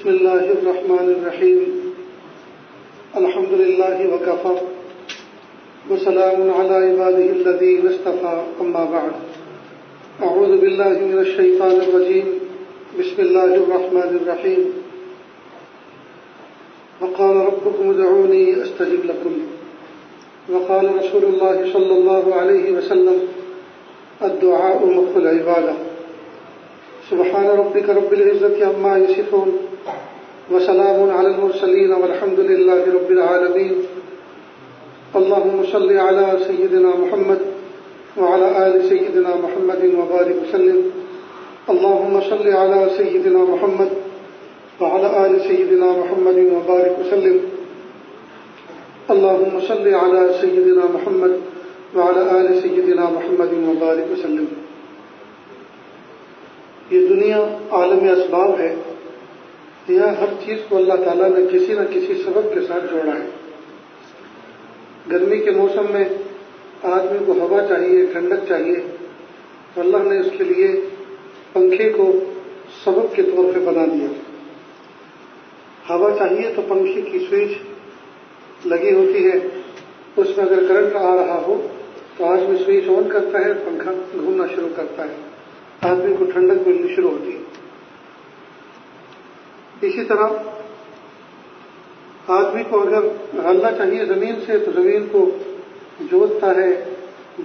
بسم الله الرحمن الرحيم الحمد لله وكفى وسلام على عباده الذين اصطفى أما بعد أعوذ بالله من الشيطان الرجيم بسم الله الرحمن الرحيم وقال ربكم ادعوني أستجب لكم وقال رسول الله صلى الله عليه وسلم الدعاء مخ العبادة سبحان ربك رب العزة عما يصفون وسلام على المرسلين والحمد لله رب العالمين اللهم صل على سيدنا محمد وعلى آل سيدنا محمد وبارك وسلم اللهم صل على سيدنا محمد وعلى آل سيدنا محمد وبارك وسلم اللهم صل على سيدنا محمد وعلى آل سيدنا محمد وبارك وسلم. یہ دنیا عالم اسباب ہے. یہاں ہر چیز کو اللہ تعالیٰ نے کسی نہ کسی سبب کے ساتھ جوڑا ہے. گرمی کے موسم میں آدمی کو ہوا چاہیے، ٹھنڈک چاہیے، تو اللہ نے اس کے لیے پنکھے کو سبب کے طور پہ بنا دیا. ہوا چاہیے تو پنکھے کی سوئچ لگی ہوتی ہے، اس میں اگر کرنٹ آ رہا ہو تو آدمی سوئچ آن کرتا ہے، پنکھا گھومنا شروع کرتا ہے، آدمی کو ٹھنڈک ملنی شروع ہوتی ہے. اسی طرح آدمی کو اگر غلہ چاہیے زمین سے تو زمین کو جوتتا ہے،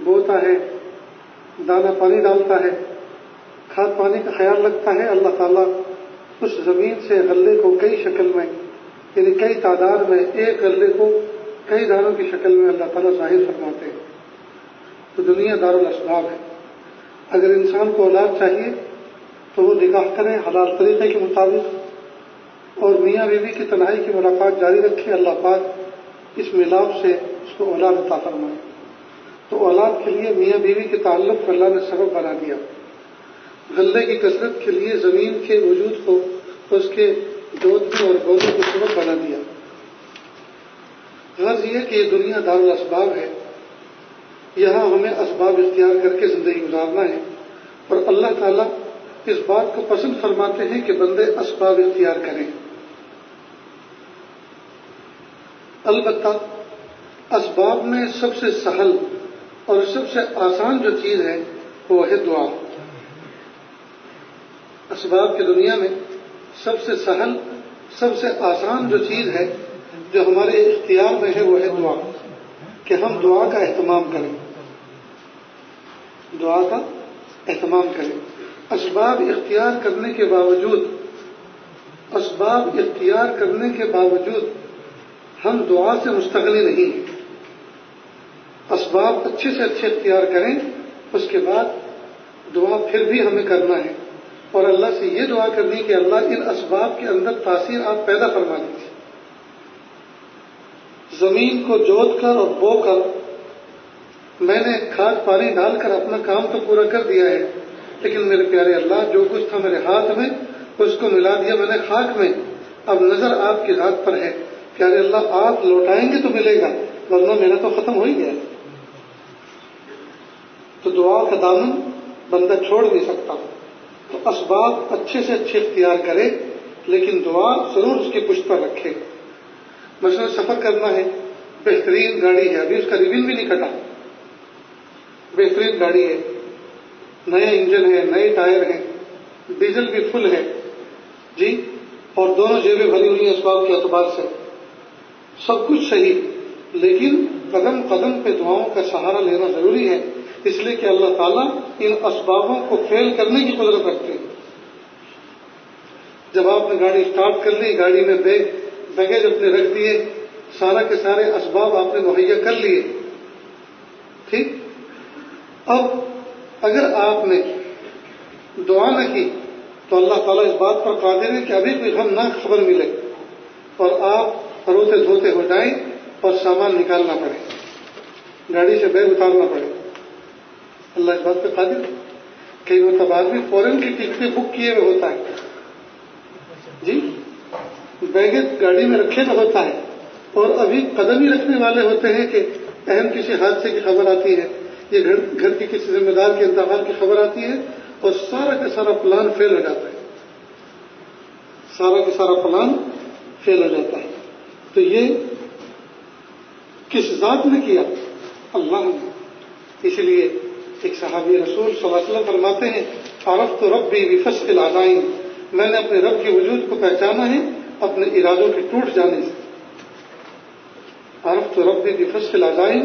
بوتا ہے، دانا پانی ڈالتا ہے، کھاد پانی کا خیال رکھتا ہے. اللہ تعالیٰ اس زمین سے غلے کو کئی شکل میں، یعنی کئی تعداد میں، ایک غلے کو کئی دانوں کی شکل میں اللہ تعالیٰ ظاہر فرماتے ہیں. تو دنیا دار الاسباب ہے. اگر انسان کو اولاد چاہیے تو وہ نکاح کرے حلال طریقے کے مطابق اور میاں بیوی کی تنہائی کی ملاقات جاری رکھے. اللہ پاک اس ملاپ سے اس کو اولاد عطا فرمائے. تو اولاد کے لیے میاں بیوی کے تعلق کو اللہ نے سبب بنا دیا. غلے کی کثرت کے لیے زمین کے وجود کو اس کے جوتنے اور بونے کو سبب بنا دیا. غرض یہ کہ یہ دنیا دار الاسباب ہے. یہاں ہمیں اسباب اختیار کر کے زندگی گزارنا ہے، اور اللہ تعالیٰ اس بات کو پسند فرماتے ہیں کہ بندے اسباب اختیار کریں. البتہ اسباب میں سب سے سہل اور سب سے آسان جو چیز ہے وہ ہے دعا. اسباب کی دنیا میں سب سے سہل، سب سے آسان جو چیز ہے جو ہمارے اختیار میں ہے وہ ہے دعا، کہ ہم دعا کا اہتمام کریں، دعا کا اہتمام کریں. اسباب اختیار کرنے کے باوجود ہم دعا سے مستغنی نہیں ہیں. اسباب اچھے سے اچھے اختیار کریں، اس کے بعد دعا پھر بھی ہمیں کرنا ہے، اور اللہ سے یہ دعا کرنی کہ اللہ ان اسباب کے اندر تاثیر آپ پیدا فرما دیجیے. زمین کو جوت کر اور بو کر میں نے کھاد پانی ڈال کر اپنا کام تو پورا کر دیا ہے، لیکن میرے پیارے اللہ جو کچھ تھا میرے ہاتھ میں اس کو ملا دیا میں نے خاک میں. اب نظر آپ کی ذات پر ہے. پیارے اللہ آپ لوٹائیں گے تو ملے گا، ورنہ میرا تو ختم ہو ہی گیا. تو دعا کا دامن بندہ چھوڑ نہیں سکتا. تو اسباب اچھے سے اچھے اختیار کرے، لیکن دعا ضرور اس کی پشت پر رکھے. مثلا سفر کرنا ہے، بہترین گاڑی ہے، ابھی اس کا ریبن بھی نہیں کٹا، بہترین گاڑی ہے، نیا انجن ہے، نئے ٹائر ہیں، ڈیزل بھی فل ہے جی، اور دونوں جیبیں بھری ہوئی ہیں اسباب کے اعتبار سے، سب کچھ صحیح، لیکن قدم قدم پہ دعاؤں کا سہارا لینا ضروری ہے. اس لیے کہ اللہ تعالیٰ ان اسبابوں کو فیل کرنے کی قدرت رکھتے ہیں. جب آپ نے گاڑی اسٹارٹ کر لی، گاڑی میں بیگیج اپنے رکھ دیے، سارا کے سارے اسباب آپ نے مہیا کر لیے، ٹھیک. اب اگر آپ نے دعا نہ کی تو اللہ تعالیٰ اس بات پر قادر ہے کہ ابھی کوئی غمناک خبر ملے اور آپ روتے دھوتے ہو جائیں اور سامان نکالنا پڑے، گاڑی سے بیگ اتارنا پڑے. اللہ اس بات پہ قادر ہے. کئی مرتبہ آدمی فوراً کی ٹکٹیں بک کیے ہوئے ہوتا ہے جی، بیگیج گاڑی میں رکھے تو ہوتا ہے، اور ابھی قدم ہی رکھنے والے ہوتے ہیں کہ اہم کسی حادثے کی خبر آتی ہے، یہ گھر کی کسی ذمہ دار کے انتقال کی خبر آتی ہے، اور سارا کا سارا پلان فیل ہو جاتا ہے. سارا کا سارا پلان فیل ہو جاتا ہے. تو یہ کس ذات نے کیا؟ اللہ نے. اس لیے ایک صحابی رسول صلی اللہ علیہ وسلم فرماتے ہیں عرفت ربی بفسق العزائم، میں نے اپنے رب کے وجود کو پہچانا ہے اپنے ارادوں کے ٹوٹ جانے سے. عرفت ربی بفسق العزائم،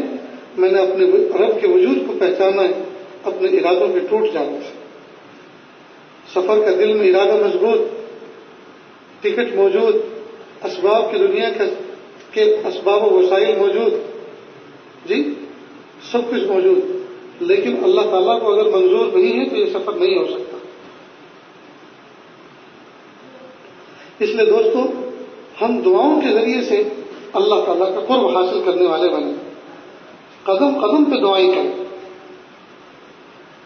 میں نے اپنے رب کے وجود کو پہچانا ہے اپنے ارادوں کے ٹوٹ جانے سے. سفر کا دل میں ارادہ مضبوط، ٹکٹ موجود، اسباب کی دنیا کے اسباب و وسائل موجود، جی سب کچھ موجود، لیکن اللہ تعالیٰ کو اگر منظور نہیں ہے تو یہ سفر نہیں ہو سکتا. اس لیے دوستو ہم دعاؤں کے ذریعے سے اللہ تعالیٰ کا قرب حاصل کرنے والے بنے. قدم قدم پہ دعائیں کریں،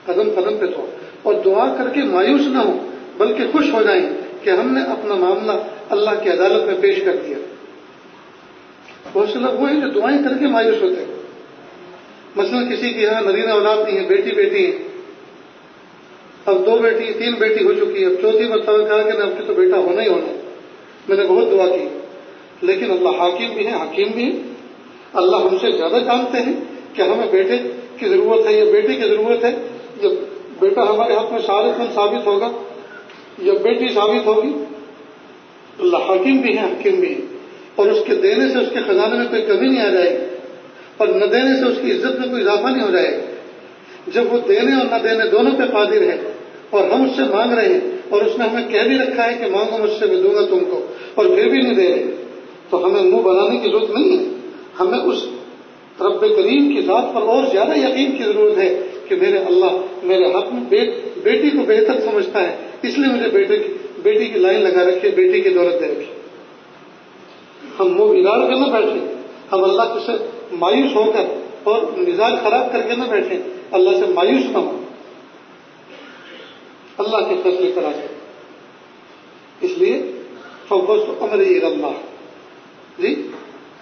قدم قدم پہ دعا، اور دعا کر کے مایوس نہ ہو بلکہ خوش ہو جائیں کہ ہم نے اپنا معاملہ اللہ کی عدالت میں پیش کر دیا. بہت سے لوگ وہ ہیں جو دعائیں کر کے مایوس ہوتے ہیں. مثلا کسی کے یہاں نرینہ اولاد نہیں ہے، بیٹی بیٹی ہے، اب 2 بیٹی 3 بیٹی ہو چکی ہے، اب چوتھی مرتبہ کہا کہ اب کی تو بیٹا ہونا ہی ہونا. میں نے بہت دعا کی، لیکن اللہ حاکم بھی ہے، حکیم بھی ہے. اللہ ہم سے زیادہ جانتے ہیں کہ ہمیں بیٹے کی ضرورت ہے یا بیٹی کی ضرورت ہے. جب بیٹا ہمارے ہاتھ میں ثابت ہوگا یا بیٹی ثابت ہوگی. اللہ حاکم بھی ہے، حکیم بھی ہے، اور اس کے دینے سے اس کے خزانے میں کوئی کمی نہیں آ جائے گی، اور نہ دینے سے اس کی عزت میں کوئی اضافہ نہیں ہو جائے گا. جب وہ دینے اور نہ دینے دونوں پہ قادر ہے اور ہم اس سے مانگ رہے ہیں اور اس نے ہمیں کہہ بھی رکھا ہے کہ مانگو مجھ سے میں دوں گا تم کو، اور پھر بھی نہیں دے رہے، تو ہمیں منہ بنانے کی ضرورت نہیں ہے. ہمیں اس رب کریم کی ذات پر اور زیادہ یقین کی ضرورت ہے کہ میرے اللہ میرے حق میں بیٹی کو بہتر سمجھتا ہے، اس لیے مجھے بیٹی کی لائن لگا رکھے، بیٹی کی دولت دے رکھے. ہم منہ بگاڑ کے نہ بیٹھیں، ہم اللہ سے مایوس ہو کر اور مزاج خراب کر کے نہ بیٹھیں، اللہ سے مایوس نہ ہو، اللہ کے فیصلے کرا جائے. اس لیے فوضت امری الی اللہ، جی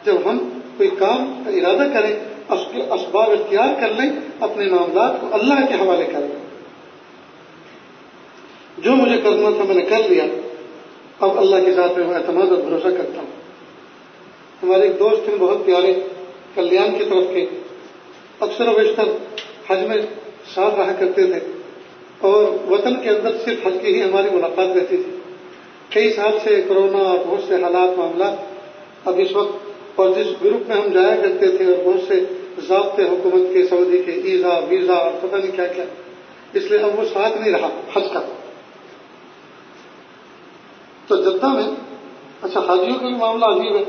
جب ہم کوئی کام کا ارادہ کریں اس کے اسباب اختیار کر لیں، اپنے معاملات کو اللہ کے حوالے کر لیں. جو مجھے کرنا تھا میں نے کر لیا، اب اللہ کی ذات میں میں اعتماد اور بھروسہ کرتا ہوں. ہمارے ایک دوست ہیں بہت پیارے، کلیان کی طرف کے، اکثر و بیشتر حج میں ساتھ رہا کرتے تھے، اور وطن کے اندر صرف حج کی ہی ہماری ملاقات رہتی تھی. کئی سال سے کرونا اور بہت سے حالات معاملات، اب اس وقت اور جس گروپ میں ہم جایا کرتے تھے اور بہت سے ضابطے حکومت کے، سعودی کے، ایزا ویزا اور پتہ نہیں کیا کیا، اس لیے اب وہ ساتھ نہیں رہا حج کا. تو جدہ میں اچھا حاجیوں کا بھی معاملہ عجیب ہے،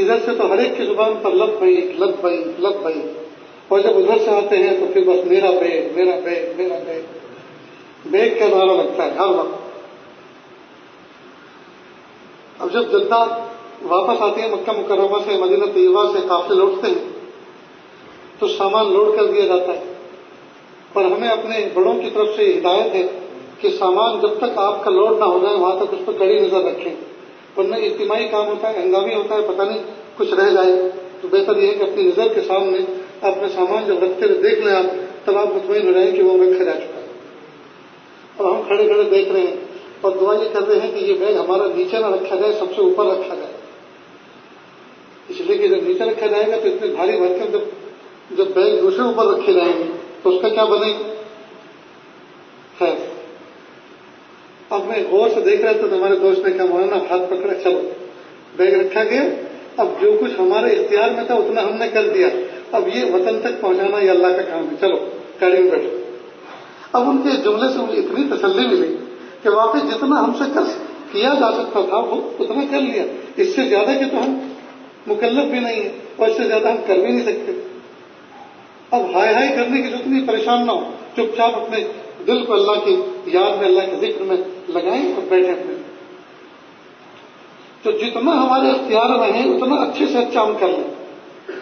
ادھر سے تو ہر ایک کی زبان پر لبیک لبیک لبیک، اور جب ادھر سے آتے ہیں تو پھر بس میرا بیگ میرا بیگ میرا بیگ، بیگ کا نعرہ لگتا ہے ہر وقت. اب جب جدہ واپس آتے ہیں مکہ مکرمہ سے، مدینہ طیبہ سے قافلے لوٹتے ہیں تو سامان لوڈ کر دیا جاتا ہے، اور ہمیں اپنے بڑوں کی طرف سے ہدایت ہے کہ سامان جب تک آپ کا لوڈ نہ ہو جائے وہاں تک اس پر کڑی نظر رکھیں، ورنہ اجتماعی کام ہوتا ہے، ہنگامی ہوتا ہے، پتہ نہیں کچھ رہ جائے. تو بہتر یہ ہے کہ اپنی نظر کے سامنے اپنے سامان جب رکھتے ہوئے دیکھ لیں آپ، تب آپ مطمئن ہو جائیں کہ وہ رکھا جا چکا ہے. اور ہم کھڑے کھڑے دیکھ رہے ہیں اور دعا یہ کر رہے ہیں کہ یہ بیگ ہمارا نیچے نہ رکھا جائے، سب سے اوپر رکھا جائے، اس لیے کہ جب نیچے رکھا جائے گا تو اتنے بھاری بھرکم جب بیگ دوسرے اوپر رکھے جائیں گے تو اس کا کیا بنے گا. خیر، اب میں غور سے دیکھ رہا تھا تو ہمارے دوست نے کہا مولانا ہاتھ پکڑا، چلو بیگ رکھا گیا، اب جو کچھ ہمارے اختیار میں تھا اتنا ہم نے کر دیا، اب یہ وطن تک پہنچانا یہ اللہ کا کام ہے، چلو گاڑی میں بیٹھو. اب ان کے جملے سے مجھے اتنی تسلی ملی کہ واقعی جتنا ہم سے کیا جا سکتا تھا وہ اتنا کر لیا، اس سے زیادہ کہ تو ہم مکلف بھی نہیں ہے اور اس سے زیادہ ہم کر بھی نہیں سکتے. اب ہائے ہائے کرنے کی ضرورت نہیں، پریشان نہ ہو، چپ چاپ اپنے دل کو اللہ کی یاد میں، اللہ کے ذکر میں لگائیں اور بیٹھے اپنے. تو جتنا ہمارے اختیار میں ہے اتنا اچھے سے اچھا ہم کر لیں،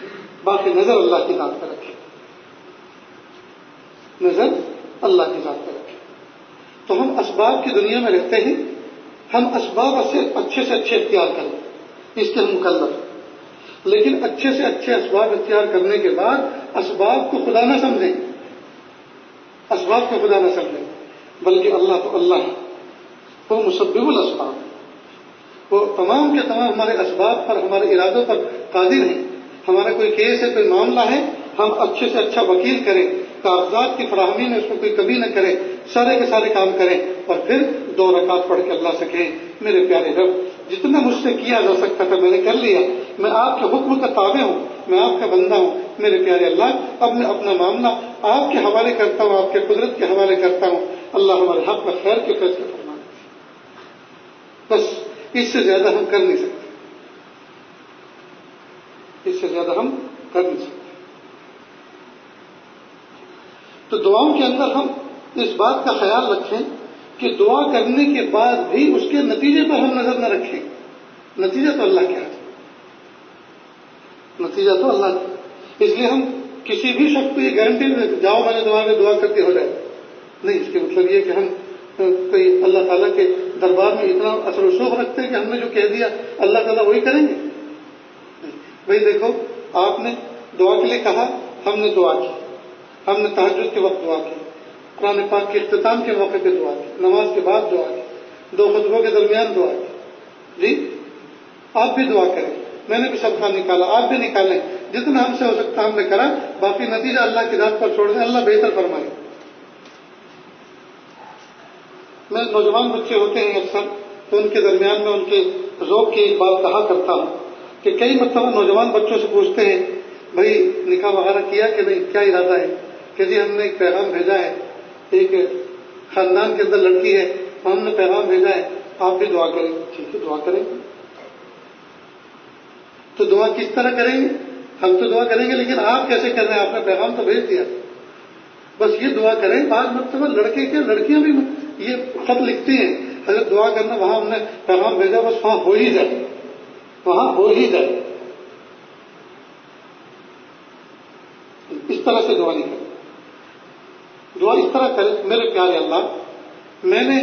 باقی نظر اللہ کی ذات پہ رکھیں، نظر اللہ کی ذات پہ رکھیں. تو ہم اسباب کی دنیا میں رہتے ہیں، ہم اسباب اچھے سے اچھے اختیار کریں، اس کے ہم مکلف، لیکن اچھے سے اچھے اسباب اختیار کرنے کے بعد اسباب کو خدا نہ سمجھیں، اسباب کو خدا نہ سمجھیں، بلکہ اللہ تو اللہ ہے، وہ مسبب الاسباب، وہ تمام کے تمام ہمارے اسباب پر، ہمارے ارادوں پر قادر ہیں. ہمارا کوئی کیس ہے، کوئی معاملہ ہے، ہم اچھے سے اچھا وکیل کریں، کاغذات کی فراہمی میں اس کو کوئی کمی نہ کریں، سارے کے سارے کام کریں، اور پھر 2 رکعت پڑھ کے اللہ سے کہیں میرے پیارے رب جتنا مجھ سے کیا جا سکتا تھا میں نے کر لیا، میں آپ کے حکم کا تابع ہوں، میں آپ کا بندہ ہوں، میرے پیارے اللہ اب میں اپنا معاملہ آپ کے حوالے کرتا ہوں، آپ کے قدرت کے حوالے کرتا ہوں، اللہ ہمارے حق میں خیر کے فیصلے فرمائیں. بس اس سے زیادہ ہم کر نہیں سکتے، اس سے زیادہ ہم کر نہیں سکتے. تو دعاؤں کے اندر ہم اس بات کا خیال رکھیں کہ دعا کرنے کے بعد بھی اس کے نتیجے پر ہم نظر نہ رکھیں. نتیجہ تو اللہ کیا ہے، نتیجہ تو اللہ کا. اس لیے ہم کسی بھی شخص کو یہ گارنٹی نہیں دیتے جاؤ میں نے دعا میں دعا کرتی ہو جائے. نہیں، اس کے مطلب یہ کہ ہم کوئی اللہ تعالیٰ کے دربار میں اتنا اثر و رسوخ رکھتے ہیں کہ ہم نے جو کہہ دیا اللہ تعالیٰ وہی کریں گے. بھائی دیکھو، آپ نے دعا کے لیے کہا، ہم نے دعا کی، ہم نے تہجد کے وقت دعا کی، قرآن پاک کے اختتام کے موقع پہ دعا کی، نماز کے بعد دعا کی، 2 خطبوں کے درمیان دعا کی. جی آپ بھی دعا کریں، میں نے بھی صدقہ نکالا، آپ بھی نکالیں، جتنا ہم سے ہو سکتا ہم نے کرا، باقی نتیجہ اللہ کی ذات پر چھوڑ دیں، اللہ بہتر فرمائے. میں نوجوان بچے ہوتے ہیں اکثر، تو ان کے درمیان میں ان کے ذوق کی ایک بات کہا کرتا ہوں کہ کئی مرتبہ نوجوان بچوں سے پوچھتے ہیں بھائی نکاح وغیرہ کیا کہ نہیں، کیا ارادہ ہے؟ کہ جی ہم نے ایک پیغام بھیجا ہے، ایک خاندان کے اندر لڑکی ہے، ہم نے پیغام بھیجا ہے، آپ بھی دعا کریں. ٹھیک ہے، دعا کریں. تو دعا کس طرح کریں گے؟ ہم تو دعا کریں گے، لیکن آپ کیسے کر رہے ہیں؟ آپ نے پیغام تو بھیج دیا. بس یہ دعا کریں. بعض مرتبہ لڑکے کے لڑکیاں بھی یہ خط لکھتی ہیں، حضرت دعا کرنا، وہاں ہم نے پیغام بھیجا، بس وہاں ہو ہی جائے، وہاں ہو ہی جائے. اس طرح سے دعا نہیں کریں. دعا اس طرح کریں میرے پیارے اللہ میں نے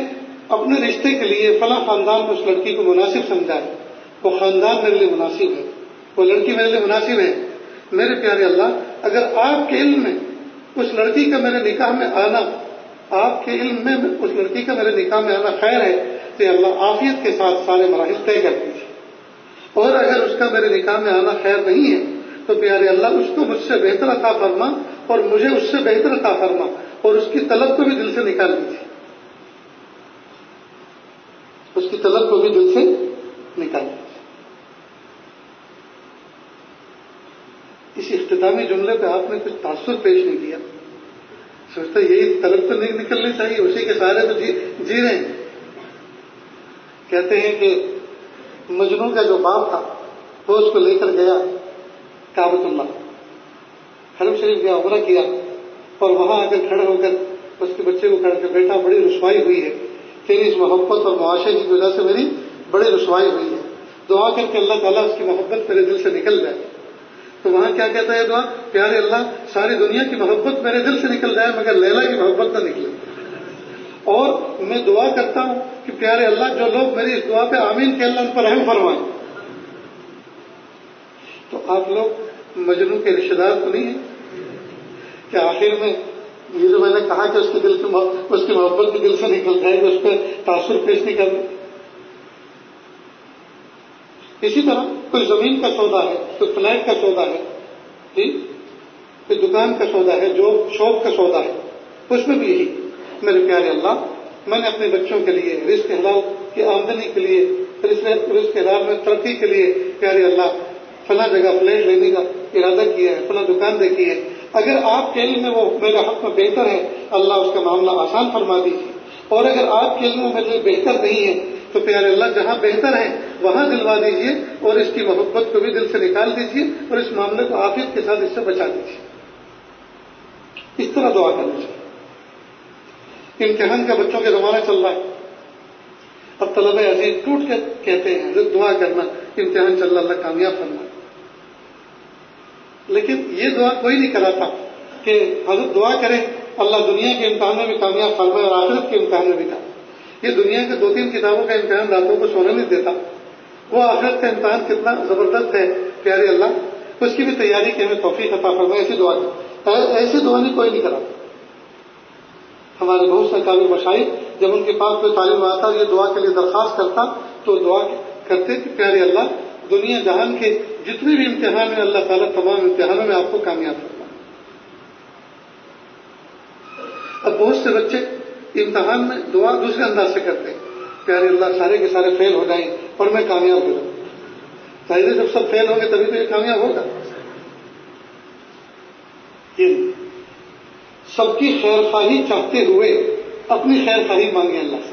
اپنے رشتے کے لیے فلاں خاندان میں اس لڑکی کو مناسب سمجھا ہے، وہ خاندان میرے لیے مناسب ہے، وہ لڑکی میرے لیے مناسب ہے. میرے پیارے اللہ اگر آپ کے علم میں اس لڑکی کا میرے نکاح میں آنا، آپ کے علم میں اس لڑکی کا میرے نکاح میں آنا خیر ہے تو اللہ عافیت کے ساتھ سارے مراحل طے کر دیجیے. اور اگر اس کا میرے نکاح میں آنا خیر نہیں ہے تو پیارے اللہ اس کو مجھ سے بہتر عطا فرما اور مجھے اس سے بہتر عطا فرما، اور اس کی طلب کو بھی دل سے نکال دیجیے، اس کی طلب کو بھی دل سے نکال دیجیے. اس اختتامی جملے پہ آپ نے کچھ تاثر پیش نہیں کیا. سوچتا یہی طلب تو نہیں نکلنی چاہیے، اسی کے سارے تو جی رہے ہیں. کہتے ہیں کہ مجنوں کا جو باپ تھا وہ اس کو لے کر گیا کعبۃ اللہ، حرم شریف گیا، عمرہ کیا، اور وہاں آ کر کھڑے ہو کر اس کے بچے کو کھڑ کے بیٹا بڑی رسوائی ہوئی ہے، تیری اس محبت اور معاشرے کی وجہ سے میری بڑی رسوائی ہوئی ہے، دعا کر کے اللہ تعالیٰ اس کی محبت میرے دل سے نکل جائے. تو وہاں کیا کہتا ہے دعا؟ پیارے اللہ ساری دنیا کی محبت میرے دل سے نکل جائے مگر لیلا کی محبت نہ نکلے. اور میں دعا کرتا ہوں کہ پیارے اللہ جو لوگ میری اس دعا پہ آمین کہ اللہ ان پر رحم فرمائیں. تو آپ لوگ مجنوں کے رشتے دار تو نہیں ہیں کہ آخر میں یہ جو میں نے کہا کہ اس کے دل کی محبت بھی دل سے نکل جائے گی، اس پہ تاثر پیش نہیں کرنا. اسی طرح کوئی زمین کا سودا ہے، کوئی فلیٹ کا سودا ہے، جی کوئی دکان کا سودا ہے، جو شاپ کا سودا ہے، اس میں بھی یہی میرے پیارے اللہ میں نے اپنے بچوں کے لیے رزق حلال کی آمدنی کے لیے، رزق حلال میں ترقی کے لیے پیارے اللہ فلاں جگہ فلیٹ لینے کا ارادہ کیا ہے، فلاں دکان دیکھی ہے. اگر آپ کے علم میں وہ میرے حق میں بہتر ہے اللہ اس کا معاملہ آسان فرما دیجیے، اور اگر آپ کے علم میں میرے لیے بہتر نہیں ہے تو پیارے اللہ جہاں بہتر ہے وہاں دلوا دیجیے، اور اس کی محبت کو بھی دل سے نکال دیجیے، اور اس معاملے کو عافیت کے ساتھ اس سے بچا دیجیے. اس طرح دعا کرنی چاہیے. امتحان کا بچوں کے زمانہ چل رہا ہے، اب طلبہ عزیز ٹوٹ کے کہتے ہیں حضرت دعا کرنا امتحان چل رہا اللہ کامیاب کرنا. لیکن یہ دعا کوئی نہیں کراتا کہ حضرت دعا کریں اللہ دنیا کے امتحان میں بھی کامیاب فرمائے اور آخرت کے امتحان میں بھی کامیاب. یہ دنیا کے 2-3 کتابوں کا امتحان راتوں کو سونے نہیں دیتا، وہ آخرت کا امتحان کتنا زبردست ہے پیارے اللہ اس کی بھی تیاری کی ہمیں توفیق عطا فرمائے. ایسی دعا ایسی دعا نہیں کوئی نہیں کراتا. ہمارے بہت سے قابل مشاہد جب ان کے پاس کوئی طالب آتا یہ دعا کے لیے درخواست کرتا تو دعا کرتے کہ پیارے اللہ دنیا جہان کے جتنے بھی امتحان ہیں اللہ تعالیٰ تمام امتحانوں میں آپ کو کامیاب کرتا ہے۔ اب بہت سے بچے امتحان میں دعا دوسرے انداز سے کرتے ہیں، پیارے اللہ سارے کے سارے فیل ہو جائیں اور میں کامیاب ہو جاؤں۔ ظاہر ہے جب سب فیل ہوں گے تبھی تو یہ کامیاب ہوگا۔ یہ سب کی خیر خواہی چاہتے ہوئے اپنی خیر خواہی مانگے اللہ سے،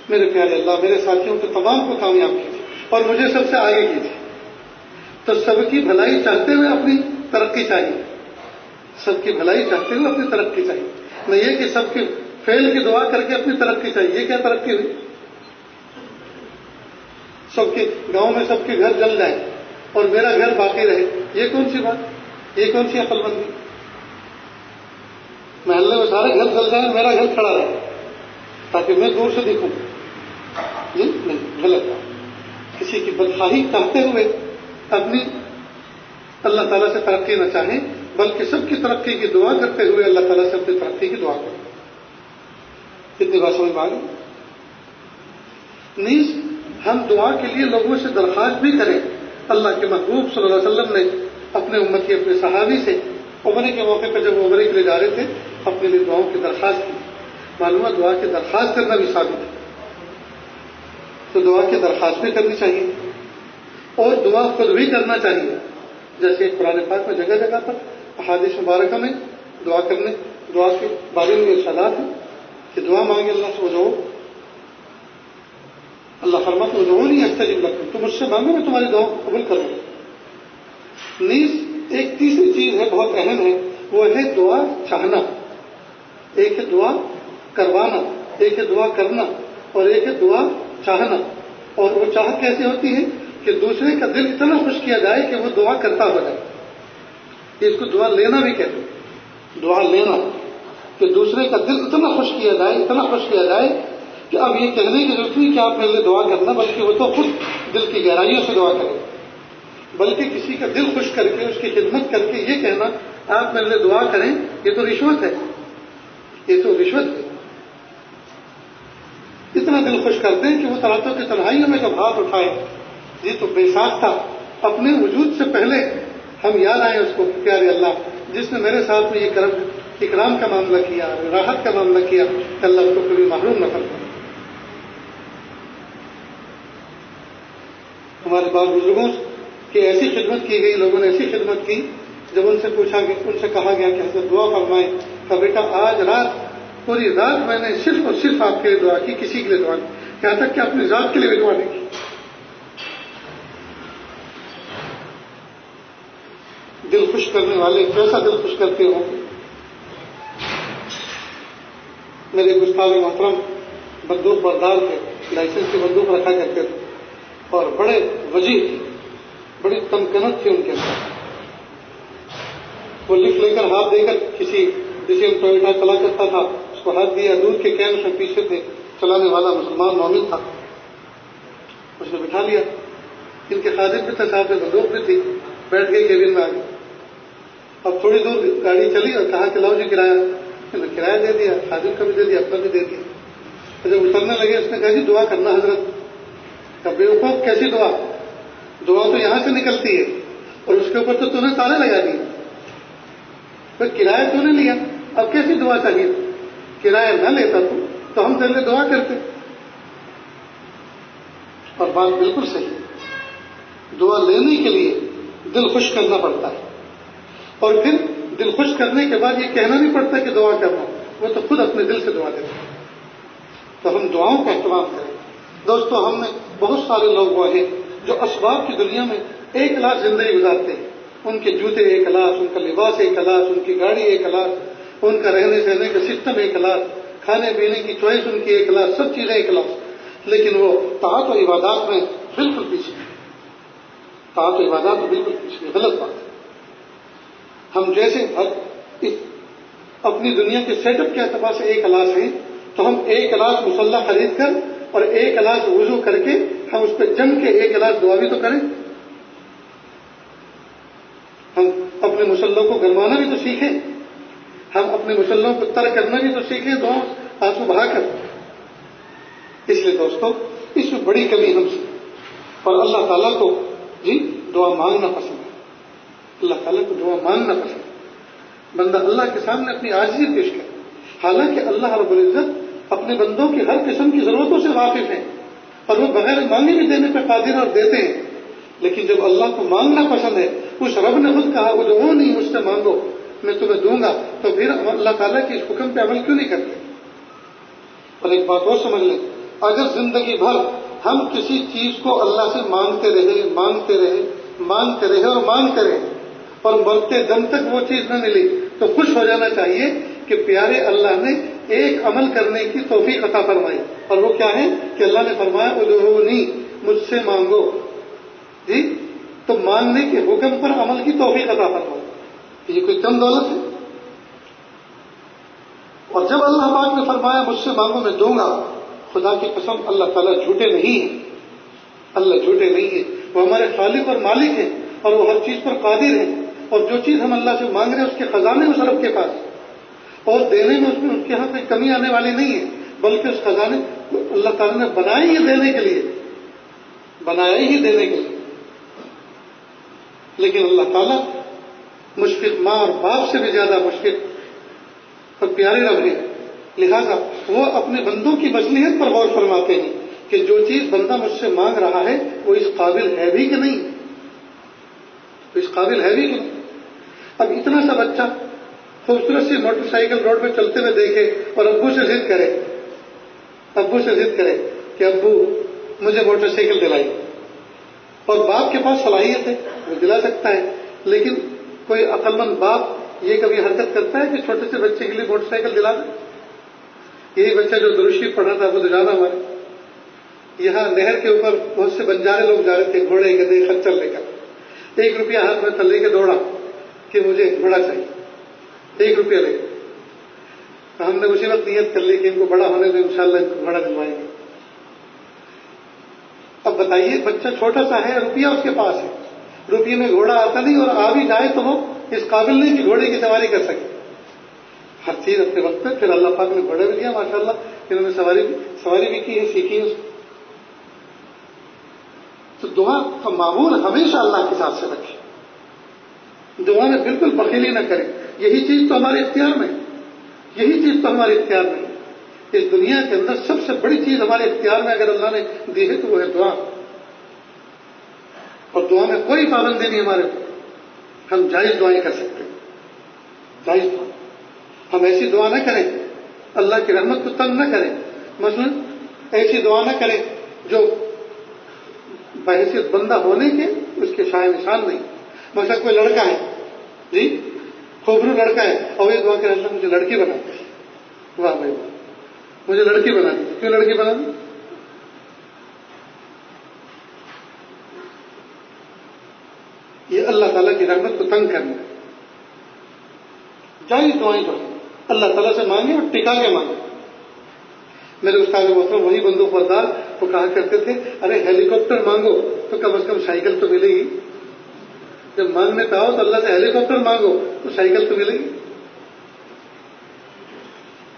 میرے پیارے اللہ میرے ساتھیوں کو تمام کو کامیاب کیجیے اور مجھے سب سے آگے کیجیے۔ تو سب کی بھلائی چاہتے ہوئے اپنی ترقی چاہیے، سب کی بھلائی چاہتے ہوئے اپنی ترقی چاہیے، نہ یہ کہ سب کی فیل کی دعا کر کے اپنی ترقی چاہیے۔ یہ کیا ترقی ہوئی؟ سب کے گاؤں میں سب کے گھر جل جائیں اور میرا گھر باقی رہے، یہ کون سی بات، یہ کون سی عقل مندی؟ محلے میں سارے گھر جل جائیں میرا گھر کھڑا رہے تاکہ میں دور سے دیکھوں، یہ نہیں، غلط بات۔ کسی کی بدخواہی چاہتے ہوئے اپنی اللہ تعالیٰ سے ترقی نہ چاہیں بلکہ سب کی ترقی کی دعا کرتے ہوئے اللہ تعالیٰ سے اپنی ترقی کی دعا کریں۔ کتنی بات سمجھ میں آ گئی؟ نیز ہم دعا کے لیے لوگوں سے درخواست بھی کریں۔ اللہ کے محبوب صلی اللہ علیہ وسلم نے اپنے امتی اپنے صحابی سے عمرے کے موقع پہ جب وہ عمرے کے لیے جا رہے تھے اپنے لیے دعاؤں کی درخواست کی۔ معلوم ہے دعا کی درخواست کرنا بھی ثابت ہے، تو دعا کی درخواست بھی کرنی چاہیے اور دعا خود بھی کرنا چاہیے، جیسے قرآن پاک میں جگہ جگہ پر احادیث مبارکہ میں دعا کے بارے میں ارشادات ہیں کہ دعا مانگے اللہ سے، ادعو اللہ فرماتا ہے ادعونی استجب لکم، تم مجھ سے مانگو میں تمہاری دعا قبول کروں۔ نیز ایک تیسری چیز ہے بہت اہم ہے، وہ ہے دعا چاہنا۔ ایک ہے دعا کروانا، ایک ہے دعا کرنا اور ایک ہے دعا چاہنا۔ اور وہ چاہت کیسے ہوتی ہے کہ دوسرے کا دل اتنا خوش کیا جائے کہ وہ دعا کرتا ہو جائے، اس کو دعا لینا بھی کہتے ہیں۔ دعا لینا کہ دوسرے کا دل اتنا خوش کیا جائے، اتنا خوش کیا جائے کہ اب یہ کہنے کی ضرورت نہیں کہ آپ میرے لیے دعا کرنا، بلکہ وہ تو خود دل کی گہرائیوں سے دعا کرے، بلکہ کسی کا دل خوش کر کے اس کی خدمت کر کے یہ کہنا آپ میرے لیے دعا کریں، یہ تو رشوت ہے، یہ تو رشوت ہے۔ اتنا دل خوش کرتے ہیں کہ وہ راتوں کی تنہائیوں میں جب ہاتھ اٹھائے، یہ تو بے ساکھ تھا، اپنے وجود سے پہلے ہم یاد آئے اس کو، پیارے اللہ جس نے میرے ساتھ میں یہ کرم اکرام کا معاملہ کیا، راحت کا معاملہ کیا، کہ اللہ اس کو کبھی محروم نہ فرمائے۔ ہمارے بعض بزرگوں کی ایسی خدمت کی گئی، لوگوں نے ایسی خدمت کی، جب ان سے پوچھا گیا، ان سے کہا گیا کہ حضرت دعا فرمائیں، کہ بیٹا آج رات پوری رات میں نے صرف اور صرف آپ کے لیے دعا کی، کسی کے لیے دعا نہیں، یہاں تک کہ اپنی ذات کے لیے بھی دعا نہیں کی۔ دل خوش کرنے والے کیسا دل خوش کرتے ہوں گے۔ میرے استاد محترم بندوق بردار تھے، لائسنس کی بندوق رکھا کرتے تھے اور بڑے وجیح تھے، بڑی تمکنت تھی ان کے اندر۔ وہ لکھ لے کر ہاتھ دے کر کسی جسے ٹویوٹا چلا کرتا تھا اس کو ہاتھ دیا، دودھ کے کین سے پیچھے تھے، چلانے والا مسلمان مومن تھا، اس نے بٹھا لیا۔ ان کے خادم بھی تھے، صاحب بندوق بھی تھی، بیٹھ گئے کیبن میں آ گئے۔ اب تھوڑی دور گاڑی چلی اور کہا کہ لاؤ جی کرایہ، کرایہ دے دیا، خادم کا بھی دے دیا، اپنا بھی دے دیا۔ جب اترنے لگے اس نے کہا جی دعا کرنا حضرت۔ کہ بیوقوف کیسی دعا، دعا تو یہاں سے نکلتی ہے اور اس کے اوپر تو نے تالے لگا دیے، پھر کرایہ تو نے لیا، اب کیسی دعا چاہیے؟ کرایہ نہ لیتا تو ہم تیرے لیے دعا کرتے۔ اور بات بالکل صحیح، دعا لینے کے لیے دل خوش کرنا پڑتا ہے، اور پھر دل خوش کرنے کے بعد یہ کہنا نہیں پڑتا کہ دعا کرنا، وہ تو خود اپنے دل سے دعا دیتا ہے۔ تو ہم دعاؤں کا اہتمام کریں۔ دوستو ہم میں بہت سارے لوگ وہ ہیں جو اسباب کی دنیا میں ایک لاکھ زندگی گزارتے ہیں، ان کے جوتے ایک لاکھ، ان کا لباس ایک لاکھ، ان کی گاڑی ایک لاکھ، ان کا رہنے سہنے کا سسٹم ایک لاکھ، کھانے پینے کی چوائس ان کی ایک لاکھ، سب چیزیں ایک لاکھ، لیکن وہ طاعت و عبادات میں بالکل پیچھے، طاعت و عبادات میں بالکل پیچھے، غلط بات ہے۔ ہم جیسے اپنی دنیا کے سیٹ اپ کے اعتبار سے ایک لاکھ ہیں، تو ہم ایک لاکھ مسلح خرید کر اور ایک لاکھ وضو کر کے ہم اس پہ جم کے ایک لاکھ دعا بھی تو کریں۔ ہم اپنے مسلح کو گرمانا بھی تو سیکھیں، ہم اپنے مسلحوں کو ترک کرنا بھی تو سیکھیں، دعا آنسو بہا کر۔ اس لیے دوستو اس میں بڑی کمی ہم سے، اور اللہ تعالیٰ کو دعا مانگنا پسند ہے. اللہ تعالیٰ کو دعا مانگنا پسند ہے. بندہ اللہ کے سامنے اپنی عاجزی پیش کرے. حالانکہ اللہ رب العزت اپنے بندوں کی ہر قسم کی ضرورتوں سے واقف ہیں اور وہ بغیر مانگے بھی دینے پہ قادر اور دیتے ہیں. لیکن جب اللہ کو مانگنا پسند ہے، اس رب نے خود کہا ادعونی، مجھ سے مانگو میں تمہیں دوں گا، تو پھر اللہ تعالیٰ کے اس حکم پہ عمل کیوں نہیں کرتے؟ اور ایک بات اور سمجھ لیں، اگر زندگی بھر ہم کسی چیز کو اللہ سے مانگتے رہے اور مرتے دم تک وہ چیز نہ ملی تو خوش ہو جانا چاہیے کہ پیارے اللہ نے ایک عمل کرنے کی توفیق عطا فرمائی. اور وہ کیا ہے کہ اللہ نے فرمایا ادعونی، مجھ سے مانگو. تو مانگنے کے حکم پر عمل کی توفیق عطا فرمائی. یہ کوئی کم دولت ہے؟ اور جب اللہ پاک نے فرمایا مجھ سے مانگو میں دوں گا، خدا کی قسم اللہ تعالیٰ جھوٹے نہیں ہیں. اللہ جھوٹے نہیں ہیں، وہ ہمارے خالق اور مالک ہیں اور وہ ہر چیز پر قادر ہیں. اور جو چیز ہم اللہ سے مانگ رہے ہیں اس کے خزانے اس رب کے پاس، اور دینے میں اس میں ان کے یہاں کوئی کمی آنے والی نہیں ہے، بلکہ اس خزانے اللہ تعالیٰ نے بنائے ہی دینے کے لیے. لیکن اللہ تعالیٰ مشفق ماں اور باپ سے بھی زیادہ مشفق اور پیارے رب ہیں. لہذا وہ اپنے بندوں کی مصلحت پر غور فرماتے ہیں کہ جو چیز بندہ مجھ سے مانگ رہا ہے وہ اس قابل ہے بھی کہ نہیں. اب اتنا سا بچہ خوبصورت سی موٹر سائیکل روڈ پہ چلتے ہوئے دیکھے اور ابو سے ضد کرے کہ ابو مجھے موٹر سائیکل دلائی، اور باپ کے پاس صلاحیت ہے وہ دلا سکتا ہے. لیکن کوئی عقل مند باپ یہ کبھی حرکت کرتا ہے کہ چھوٹے سے بچے کے لیے موٹر سائیکل دلا دے؟ یہی بچہ جو درود شریف پڑھ رہا تھا ابو دجانہ ہمارے یہاں نہر کے اوپر بہت سے بنجارے لوگ جا رہے تھے گھوڑے گدے خچر لے کر. 1 روپیہ ہاتھ میں تھلے کے دوڑا کہ مجھے گھوڑا چاہیے، 1 روپیہ لے کر. ہم نے اسی وقت نیت کر لی کہ ان کو بڑا ہونے میں انشاءاللہ ان کو گھوڑا دلوائیں گے. اب بتائیے بچہ چھوٹا سا ہے، روپیہ اس کے پاس ہے، روپیے میں گھوڑا آتا نہیں اور آ بھی جائے تو وہ اس قابل نہیں کہ گھوڑے کی سواری کر سکے. ہر چیز اپنے وقت پہ. پھر اللہ پاک نے گھوڑے بھی دیا ماشاءاللہ، انہوں نے سواری بھی کی ہے، سیکھی ہے. تو دعا کا معمول ہمیشہ اللہ کے ساتھ سے رکھے، دعا میں بالکل بخیلی نہ کریں. یہی چیز تو ہمارے اختیار میں ہے. اس دنیا کے اندر سب سے بڑی چیز ہمارے اختیار میں اگر اللہ نے دی ہے تو وہ ہے دعا. اور دعا میں کوئی پابندی نہیں ہمارے پر. ہم جائز دعائیں کر سکتے ہیں، جائز دعا. ہم ایسی دعا نہ کریں اللہ کی رحمت کو تنگ نہ کریں. مثلا ایسی دعا نہ کریں جو بحیثیت بندہ ہونے کے اس کے شائع نشان نہیں. مثلا کوئی لڑکا ہے خوبصورت لڑکا ہے اور یہ دعا کہ اللہ مجھے لڑکی بنا دی. واہ بھائی مجھے لڑکی بنا دی. کیوں لڑکی بنا دی؟ یہ اللہ تعالیٰ کی رحمت کو تنگ کرنا. جائز دعائیں تو اللہ تعالیٰ سے مانگے اور ٹکا کے مانگے. میرے استاد محترم وہی بندوق بردار وہ کہا کرتے تھے ارے ہیلی کاپٹر مانگو تو کم از کم سائیکل تو ملے گی. جب مانگنے پہ آؤ تو اللہ سے ہیلی کاپٹر مانگو تو سائیکل تو ملے گی.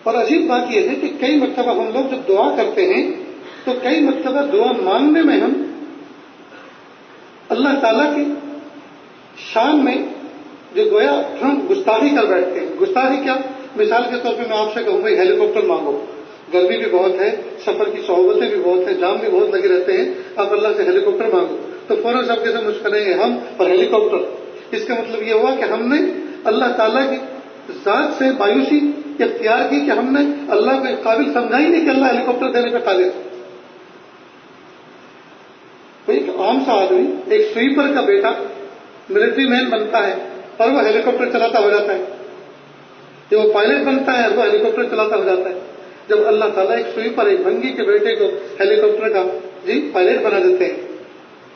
اور عجیب بات یہ ہے کہ کئی مرتبہ ہم لوگ جب دعا کرتے ہیں تو کئی مرتبہ دعا مانگنے میں ہم اللہ تعالیٰ کی شان میں جو گویا ہم گستاخی کر بیٹھتے ہیں. گستاخی کیا؟ مثال کے طور پہ میں آپ سے کہوں گا ہیلی کاپٹر مانگو. گرمی بھی بہت ہے، سفر کی صعوبتیں بھی بہت ہیں، جام بھی بہت لگے رہتے ہیں. آپ اللہ سے ہیلی کاپٹر مانگو تو فوراً سب کے ساتھ مشکلیں ہیں ہم اور ہیلی کاپٹر. اس کا مطلب یہ ہوا کہ ہم نے اللہ تعالیٰ کی ذات سے مایوسی اختیار کی کہ ہم نے اللہ کو اس قابل سمجھا ہی نہیں کہ اللہ ہیلی کاپٹر دینے پہ قادر ہے. ایک عام سا آدمی ایک سویپر کا بیٹا ملٹری مین بنتا ہے اور وہ ہیلی کاپٹر چلاتا ہو جاتا ہے. جب وہ پائلٹ بنتا ہے اور وہ ہیلی کاپٹر چلاتا ہو جاتا ہے. جب اللہ تعالیٰ ایک سویپر ایک بھنگی کے بیٹے کو ہیلی کاپٹر کا پائلٹ بنا دیتے ہیں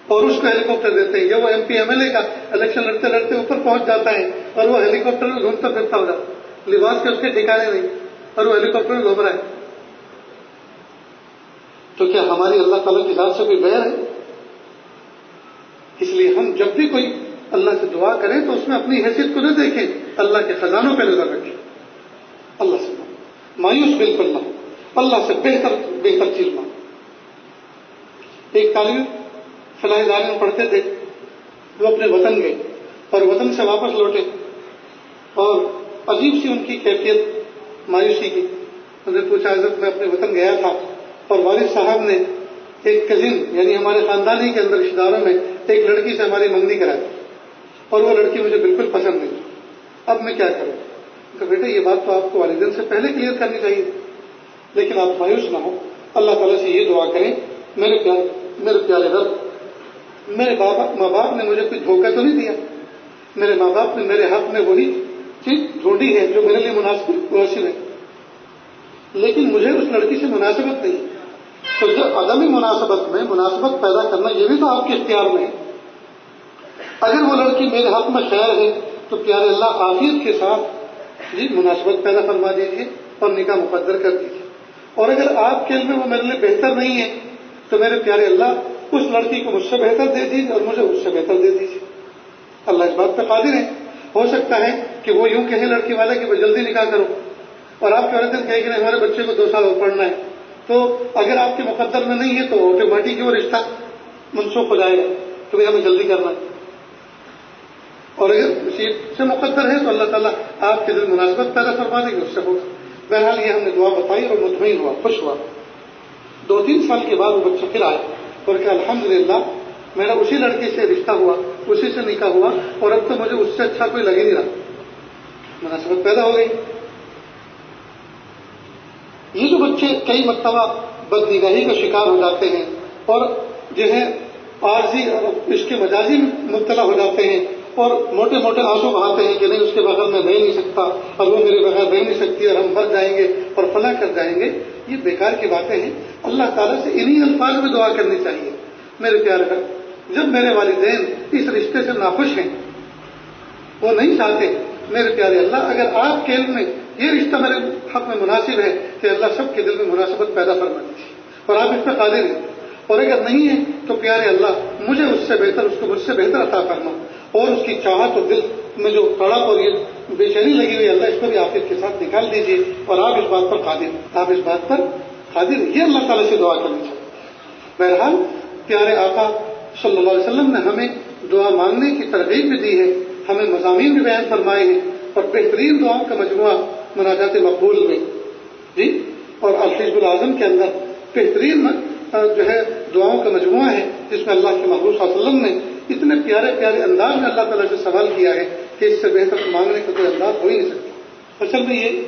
اور اس کو ہیلی کاپٹر دیتے ہیں، یا وہ MP MLA کا الیکشن لڑتے لڑتے اوپر پہنچ جاتا ہے اور وہ ہیلی کاپٹر میں گھومتا پھرتا ہو جاتا ہے، لباس کے اس کے ٹھکانے نہیں اور وہ ہیلی کاپٹر میں گھوم رہا ہے. تو کیا ہماری اللہ تعالیٰ کی ذات سے کوئی بیر ہے؟ اس لیے ہم جب بھی کوئی اللہ سے دعا کریں تو اس میں اپنی حیثیت کو نہ دیکھیں، اللہ کے خزانوں پہ نظر رکھیں. اللہ سے مایوس بالکل نہ ہو، اللہ سے بہتر چیز مانگو. ایک طالب فلاحی ادارے میں پڑھتے تھے، وہ اپنے وطن گئے اور وطن سے واپس لوٹے اور عجیب سی ان کی کیفیت مایوسی کی. انہوں نے پوچھا حضرت میں اپنے وطن گیا تھا اور والد صاحب نے ایک کزن یعنی ہمارے خاندان ہی کے اندر رشتے داروں میں ایک لڑکی سے ہماری منگنی کرائی اور وہ لڑکی مجھے بالکل پسند نہیں. اب میں کیا کروں؟ کہ بیٹا یہ بات تو آپ کو والدین سے پہلے کلیئر کرنی چاہیے، لیکن آپ مایوس نہ ہو، اللہ تعالیٰ سے یہ دعا کریں میرے پیارے رب، میرے ماں باپ نے مجھے کوئی دھوکہ تو نہیں دیا، میرے ماں باپ نے میرے حق میں وہی چیز ڈھونڈی ہے جو میرے لیے مناسب ہے، لیکن مجھے اس لڑکی سے مناسبت نہیں. تو جب عدمی مناسبت میں مناسبت پیدا کرنا یہ بھی تو آپ کے اختیار میں ہے. اگر وہ لڑکی میرے حق میں خیر ہے تو پیارے اللہ عافیت کے ساتھ مناسبت پیدا فرما دیجیے اور نکاح مقدر کر دیجیے. اور اگر آپ کے علم میں وہ میرے لیے بہتر نہیں ہے تو میرے پیارے اللہ اس لڑکی کو مجھ سے بہتر دے دیجیے اور مجھے اس سے بہتر دے دیجیے. اللہ اس بات پہ قادر ہے. ہو سکتا ہے کہ وہ یوں کہیں لڑکی والے کہ وہ جلدی نکاح کرو اور آپ کے والدین کہیں کہ ہمارے بچے کو 2 سال اور پڑھنا ہے، تو اگر آپ کے مقدر میں نہیں ہے تو آٹومیٹک وہ رشتہ منسوخ ہو جائے گا کہ بھائی ہمیں جلدی کرنا ہے. اور اگر اسی سے مقدر ہے تو اللہ تعالیٰ آپ کے دل مناسبت پیدا فرما دے گی، اس سے ہوگا. بہرحال یہ ہم نے دعا بتائی اور مطمئن ہوا، خوش ہوا. 2-3 سال کے بعد وہ بچہ پھر آئے اور کہا الحمدللہ میرا اسی لڑکی سے رشتہ ہوا، اسی سے نکاح ہوا اور اب تو مجھے اس سے اچھا کوئی لگ ہی نہیں رہا، مناسبت پیدا ہو گئی. یہ جو بچے کئی مرتبہ بدنگاہی کا شکار ہو جاتے ہیں اور جو ہے عارضی اور اس کے مجازی مبتلا ہو جاتے ہیں اور موٹے موٹے آنسو بہاتے ہیں کہ نہیں اس کے بغیر میں رہ نہیں سکتا اور وہ میرے بغیر رہ نہیں سکتی اور ہم مر جائیں گے اور فلاں کر جائیں گے، یہ بیکار کی باتیں ہیں. اللہ تعالیٰ سے انہی الفاظ میں دعا کرنی چاہیے. میرے پیارے بھائی، جب میرے والدین اس رشتے سے ناخوش ہیں، وہ نہیں چاہتے، میرے پیارے اللہ اگر آپ کے علم میں یہ رشتہ میرے حق میں مناسب ہے کہ اللہ سب کے دل میں مناسبت پیدا فرما دیجیے اور آپ اس پہ قادر ہیں. اور اگر نہیں ہے تو پیارے اللہ مجھے اس سے بہتر، اس کو مجھ سے بہتر عطا فرما اور اس کی چاہت اور دل میں جو تڑپ اور یہ بے چینی لگی ہوئی اللہ اس کو بھی عافیت کے ساتھ نکال دیجیے اور آپ اس بات پر قادر، آپ اس بات پر قادر. یہ اللہ تعالیٰ سے دعا کرنی چاہیے. بہرحال پیارے آقا صلی اللہ علیہ وسلم نے ہمیں دعا مانگنے کی ترغیب بھی دی ہے، ہمیں مضامین بھی بیان فرمائے ہیں اور بہترین دعاؤں کا مجموعہ مناجات مقبول میں اور الحزب العظم کے اندر بہترین جو ہے دعاؤں کا مجموعہ ہے جس میں اللہ کے محبوب صلی اللہ علیہ وسلم نے اتنے پیارے پیارے انداز میں اللہ تعالیٰ سے سوال کیا ہے کہ اس سے بہتر مانگنے کا کوئی انداز ہو ہی نہیں سکتا. اصل میں یہ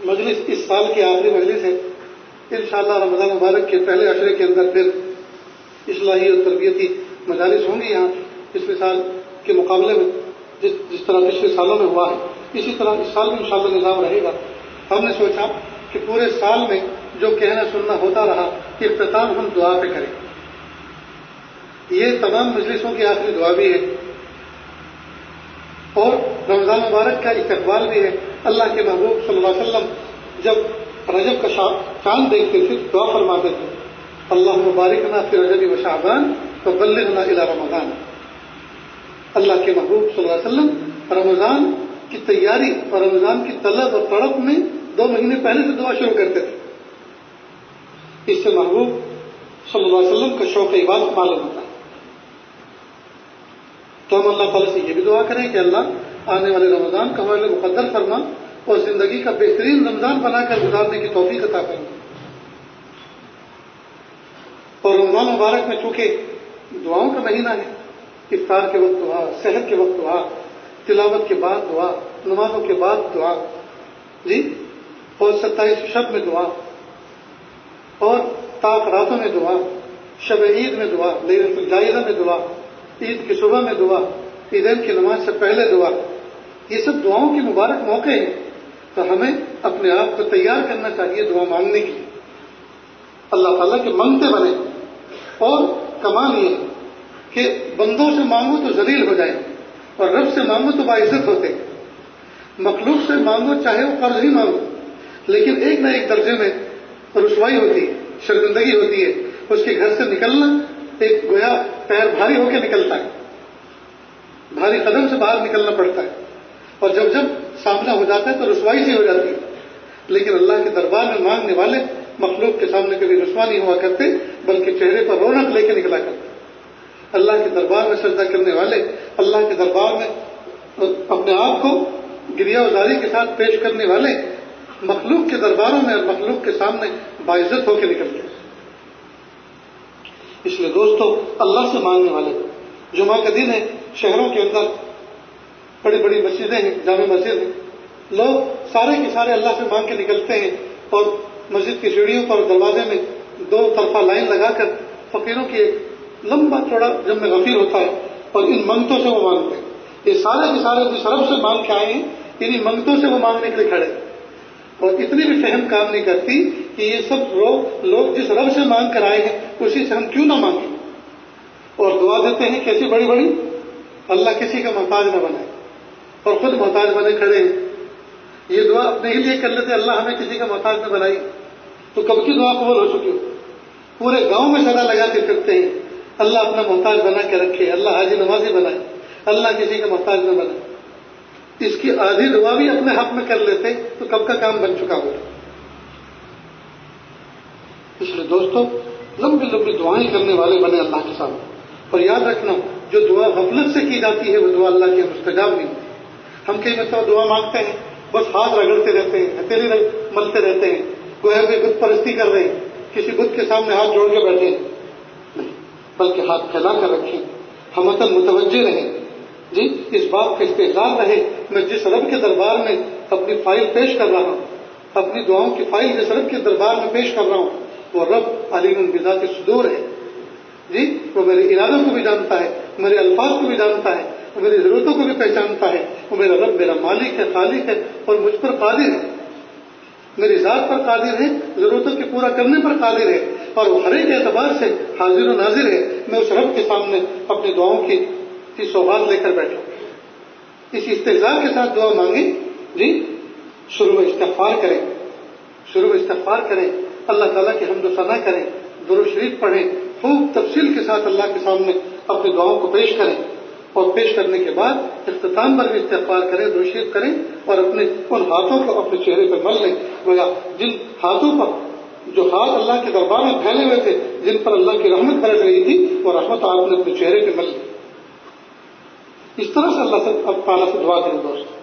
مجلس اس سال کی آخری مجلس ہے. انشاءاللہ رمضان مبارک کے پہلے عشرے کے اندر پھر اصلاحی اور تربیتی مجالس ہوں گی یہاں پچھلے سال کے مقابلے میں جس طرح پچھلے سالوں میں ہوا ہے اسی طرح اس سال میں انشاءاللہ نظام رہے گا. ہم نے سوچا کہ پورے سال میں جو کہنا سننا ہوتا رہا اختتام ہم دعا پہ کریں. یہ تمام مجلسوں کی آخری دعا بھی ہے اور رمضان مبارک کا استقبال بھی ہے. اللہ کے محبوب صلی اللہ علیہ وسلم جب رجب کا چاند دیکھتے تھے دعا فرماتے تھے اللہم بارکنا فی رجب و شعبان وبلغنا الی رمضان. اللہ کے محبوب صلی اللہ علیہ وسلم رمضان کی تیاری اور رمضان کی طلب اور تڑپ میں 2 مہینے پہلے سے دعا شروع کرتے تھے. اس سے محبوب صلی اللہ علیہ وسلم کا شوق عبادت معلوم ہوتا ہے. تو ہم اللہ تعالیٰ سے یہ بھی دعا کریں کہ اللہ آنے والے رمضان کا ہمارے لیے مقدر فرما اور زندگی کا بہترین رمضان بنا کر گزارنے کی توفیق عطا فرما. اور رمضان مبارک میں چونکہ دعاؤں کا مہینہ ہے، افطار کے وقت دعا، سحر کے وقت دعا، تلاوت کے بعد دعا، نمازوں کے بعد دعا اور 27 شب میں دعا اور طاق راتوں میں دعا، شب عید میں دعا، لیلۃ الجائزہ میں دعا، عید کی صبح میں دعا، عیدین کی نماز سے پہلے دعا. یہ سب دعاؤں کے مبارک موقع ہیں تو ہمیں اپنے آپ کو تیار کرنا چاہیے دعا مانگنے کے لیے. اللہ تعالیٰ کے منگتے بنے. اور کمال یہ ہے کہ بندوں سے مانگو تو ذلیل ہو جائیں اور رب سے مانگو تو باعزت ہوتے. مخلوق سے مانگو چاہے وہ قرض ہی مانگو لیکن ایک نہ ایک درجے میں رسوائی ہوتی ہے، شرمندگی ہوتی ہے. اس کے گھر سے نکلنا ایک گویا پیر بھاری ہو کے نکلتا ہے، بھاری قدم سے باہر نکلنا پڑتا ہے اور جب سامنا ہو جاتا ہے تو رسوائی سی ہو جاتی ہے. لیکن اللہ کے دربار میں مانگنے والے مخلوق کے سامنے کبھی رسوا نہیں ہوا کرتے بلکہ چہرے پر رونق لے کے نکلا کرتے. اللہ کے دربار میں سجدہ کرنے والے، اللہ کے دربار میں اپنے آپ کو گریہ وزاری کے ساتھ پیش کرنے والے، مخلوق کے درباروں میں اور مخلوق کے سامنے باعزت ہو کے نکلتے ہیں۔ اس لیے دوستو، اللہ سے مانگنے والے، جمعہ کا دن ہے، شہروں کے اندر بڑی بڑی مسجدیں ہیں، جامع مسجد ہیں، لوگ سارے کے سارے اللہ سے مانگ کے نکلتے ہیں اور مسجد کی سیڑھیوں پر دروازے میں دو طرفہ لائن لگا کر فقیروں کی ایک لمبا چوڑا جمع غفیر ہوتا ہے اور ان منگتوں سے وہ مانگتے ہیں۔ یہ سارے کے سارے جس رب سے مانگ کے آئے ہیں، انہیں منگتوں سے وہ مانگنے کے لیے کھڑے ہیں، اور اتنی بھی فہم کام نہیں کرتی کہ یہ سب لوگ جس رب سے مانگ کر آئے ہیں اسی سے ہم کیوں نہ مانگیں، اور دعا دیتے ہیں کیسی بڑی بڑی، اللہ کسی کا محتاج نہ بنائے، اور خود محتاج بنے کھڑے ہیں۔ یہ دعا اپنے ہی لیے کر لیتے، اللہ ہمیں کسی کا محتاج نہ بنائی، تو کب کی دعا قبول ہو چکی ہو۔ پورے گاؤں میں صدا لگا کے پھرتے ہیں، اللہ اپنا محتاج بنا کے رکھے، اللہ حاجی نمازی بنائے، اللہ کسی کا محتاج نہ بنائے۔ اس کی آدھی دعا بھی اپنے حق میں کر لیتے تو کب کا کام بن چکا ہو۔ اس لیے دوستو، لمبی لمبی دعائیں کرنے والے بنے اللہ کے سامنے، اور یاد رکھنا جو دعا غفلت سے کی جاتی ہے وہ دعا اللہ کی مستجاب نہیں ہوتی۔ ہم کئی مرتبہ دعا مانگتے ہیں، بس ہاتھ رگڑتے رہتے ہیں، ہتھیلی ملتے رہتے ہیں، گویا کہ بت پرستی کر رہے ہیں، کسی بت کے سامنے ہاتھ جوڑ کے بیٹھے ہیں، نہیں، بلکہ ہاتھ پھیلا کر رکھیں، ہمتاً متوجہ رہیں، جی اس بات کا استحضار رہے میں جس رب کے دربار میں اپنی فائل پیش کر رہا ہوں، اپنی دعاؤں کی فائل جس رب کے دربار میں پیش کر رہا ہوں، وہ رب علیم بذات الصدور ہے، جی وہ میرے ارادوں کو بھی جانتا ہے، میرے الفاظ کو بھی جانتا ہے، وہ میری ضرورتوں کو بھی پہچانتا ہے، وہ میرا رب میرا مالک ہے، خالق ہے، اور مجھ پر قادر ہے، میری ذات پر قادر ہے، ضرورتوں کے پورا کرنے پر قادر ہے، اور وہ ہر ایک اعتبار سے حاضر و ناظر ہے۔ میں اس رب کے سامنے اپنی دعاؤں کی سوغات لے کر بیٹھوں، اس استحضار کے ساتھ دعا مانگیں، جی شروع میں استغفار کریں، شروع میں استغفار کریں، اللہ تعالیٰ کی حمد و ثنا کریں، درود شریف پڑھیں، خوب تفصیل کے ساتھ اللہ کے سامنے اپنی دعاؤں کو پیش کریں، اور پیش کرنے کے بعد اختتام پر بھی استغفار کریں، درود شریف کریں، اور اپنے ان ہاتھوں کو اپنے چہرے پہ مل لیں، گویا جن ہاتھوں پر جو ہاتھ اللہ کے دربار میں پھیلے ہوئے تھے، جن پر اللہ کی رحمت برس رہی تھی، وہ رحمت آپ نے اپنے چہرے پہ مل لی۔ اس طرح سے اللہ تعالیٰ سے دعا کریں دوست۔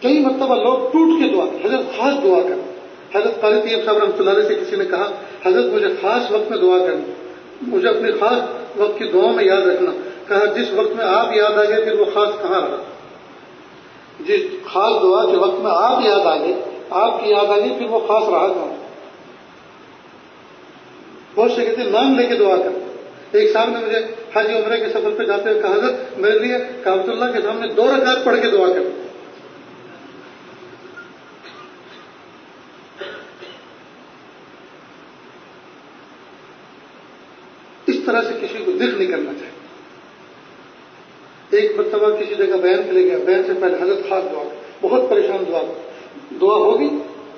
کئی مرتبہ لوگ ٹوٹ کے دعا کریں، حضرت خاص دعا کریں۔ حضرت قاری طیب صاحب رحمۃ اللہ علیہ سے کسی نے کہا، حضرت مجھے خاص وقت میں دعا کرنی، مجھے اپنے خاص وقت کی دعاؤں میں یاد رکھنا۔ کہا جس وقت میں آپ یاد آ گئے پھر وہ خاص کہاں رہا؟ جس خاص دعا کے وقت میں آپ یاد آ گئے، آپ کی یاد آ گئی، پھر وہ خاص رہا کہاں؟ بہت سے کہتے ہیں نام لے کے دعا کر۔ ایک صاحب نے مجھے حج عمرے کے سفر پہ جاتے ہوئے کہا، حضرت میرے لیے کعبۃ اللہ کے سامنے 2 رکعت پڑھ کے دعا کر۔ اس طرح سے کسی کو ذکر نہیں کرنا چاہیے۔ ایک مرتبہ کسی جگہ بیان کے لیے گیا، بیان سے پہلے حضرت خاص دعا، بہت پریشان دعا ہوگی،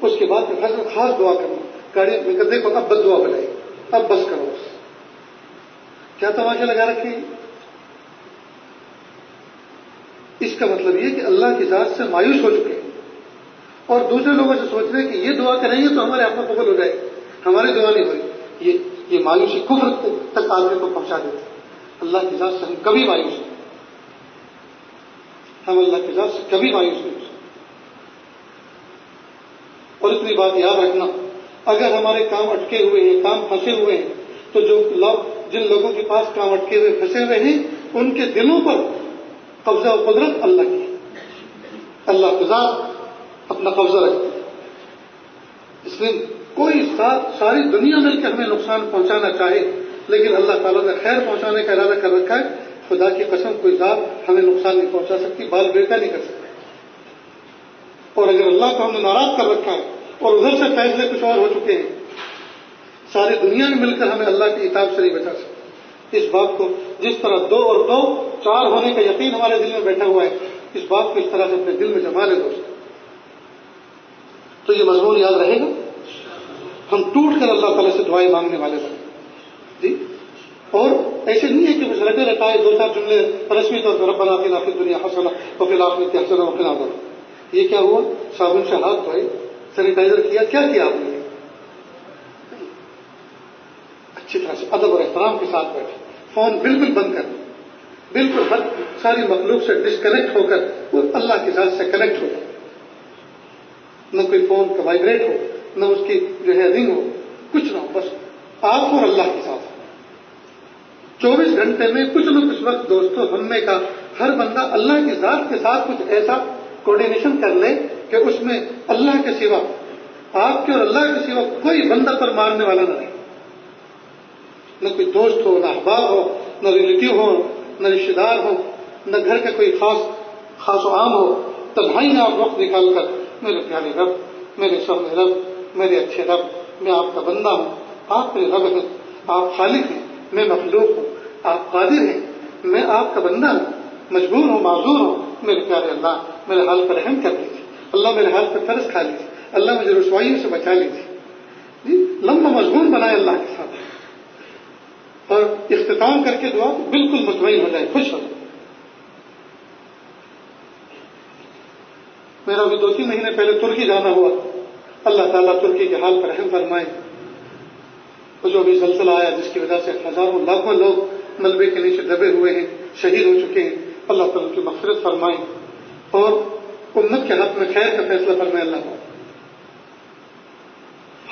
اس کے بعد حضرت خاص دعا کرنا، گاڑی میں کہ دیکھو اب بد دعا ہو جائے، اب بس کرو۔ کیا تماشا لگا رکھے؟ اس کا مطلب یہ کہ اللہ کی ذات سے مایوس ہو چکے ہیں، اور دوسرے لوگوں سے سوچ رہے ہیں کہ یہ دعا کریں گے تو ہمارے آپ میں قبول ہو جائے، ہماری دعا نہیں ہوئی۔ یہ مایوسی کفر تک آدمی کو پہنچا دیتے ہیں۔ اللہ کی ذات سے ہم کبھی مایوس نہیں، ہم اللہ کی ذات سے کبھی مایوس نہیں ہو سکتے۔ اور اتنی بات یاد رکھنا، اگر ہمارے کام اٹکے ہوئے ہیں، کام پھنسے ہوئے ہیں، تو جن لوگوں کے پاس کام اٹکے ہوئے پھنسے ہوئے ہیں، ان کے دلوں پر قبضہ و قدرت اللہ کی، اللہ کی ذات اپنا قبضہ رکھتی ہے۔ اس لیے کوئی ساری دنیا مل کے ہمیں نقصان پہنچانا چاہے، لیکن اللہ تعالیٰ نے خیر پہنچانے کا ارادہ کر رکھا ہے، خدا کی قسم کوئی ذات ہمیں نقصان نہیں پہنچا سکتی، بال بیٹا نہیں کر سکتی۔ اور اگر اللہ کو ہم نے ناراض کر رکھا ہے اور ادھر سے فیصلے کچھ اور ہو چکے ہیں، ساری دنیا میں مل کر ہمیں اللہ کی عتاب سے نہیں بچا سکتی۔ اس بات کو جس طرح 2 اور 2 4 ہونے کا یقین ہمارے دل میں بیٹھا ہوا ہے، اس بات کو اس طرح سے اپنے دل میں جما لے دوست، تو یہ مضمون یاد رہے گا، ہم ٹوٹ کر اللہ تعالیٰ سے دعائیں مانگنے والے بنے، جی۔ اور ایسے نہیں ہے کہ بس رٹے رٹائے 2-4 جملے رسمی طور پر ربنا آتنا فی الدنیا حسنہ وفی الآخرۃ حسنہ وقنا عذاب النار، یہ کیا ہوا؟ صابن سے ہاتھ دھوئے، سینیٹائزر کیا، کیا آپ نے؟ اچھی طرح سے ادب اور احترام کے ساتھ بیٹھے، فون بالکل بند کر، بالکل ہر ساری مخلوق سے ڈسکنیکٹ ہو کر وہ اللہ کی ذات سے کنیکٹ ہو جائے، نہ کوئی فون کا وائبریٹ ہو، نہ اس کی جو ہے رنگ ہو، کچھ نہ ہو، بس آپ اور اللہ کے ساتھ 24 گھنٹے میں کچھ نہ کچھ وقت دوستوں ہم میں کا ہر بندہ اللہ کی ذات کے ساتھ کچھ ایسا کوآرڈینیشن کر لے کہ اس میں اللہ کے سوا، آپ کے اور اللہ کے سوا کوئی بندہ پر مارنے والا نہ رہے، نہ کوئی دوست ہو، نہ احباب ہو، نہ ریلیٹیو ہو، نہ رشتے دار ہو، نہ گھر کا کوئی خاص و عام ہو، تنہائی میں آپ وقت نکال کر میرے پیارے رب، میرے سامنے رب، میرے اچھے رب، میں آپ کا بندہ ہوں، آپ میرے رب ہیں، آپ خالق ہیں، میں مخلوق ہوں، آپ قادر ہیں، میں آپ کا بندہ ہوں، مجبور ہوں، معذور ہوں، میرے پیارے اللہ میرے حال پر رحم کر لیجیے، اللہ میرے حال پر ترس کھا لیجیے، اللہ مجھے رسوائیوں سے بچا لیجیے، جی لمبا مضمون بنائے اللہ کے ساتھ، اور اختتام کر کے دعا بالکل مطمئن ہو جائے، خوش ہو جائے۔ میرا بھی 2-3 مہینے پہلے ترکی جانا ہوا، اللہ تعالیٰ ترکی کے حال پر رحم فرمائے، وہ جو بھی زلزلہ آیا جس کی وجہ سے ہزاروں لاکھوں لوگ ملبے کے نیچے دبے ہوئے ہیں، شہید ہو چکے ہیں، اللہ تعالیٰ کی مغفرت فرمائے اور امت کے حق میں خیر کا فیصلہ فرمائے اللہ تعالیٰ۔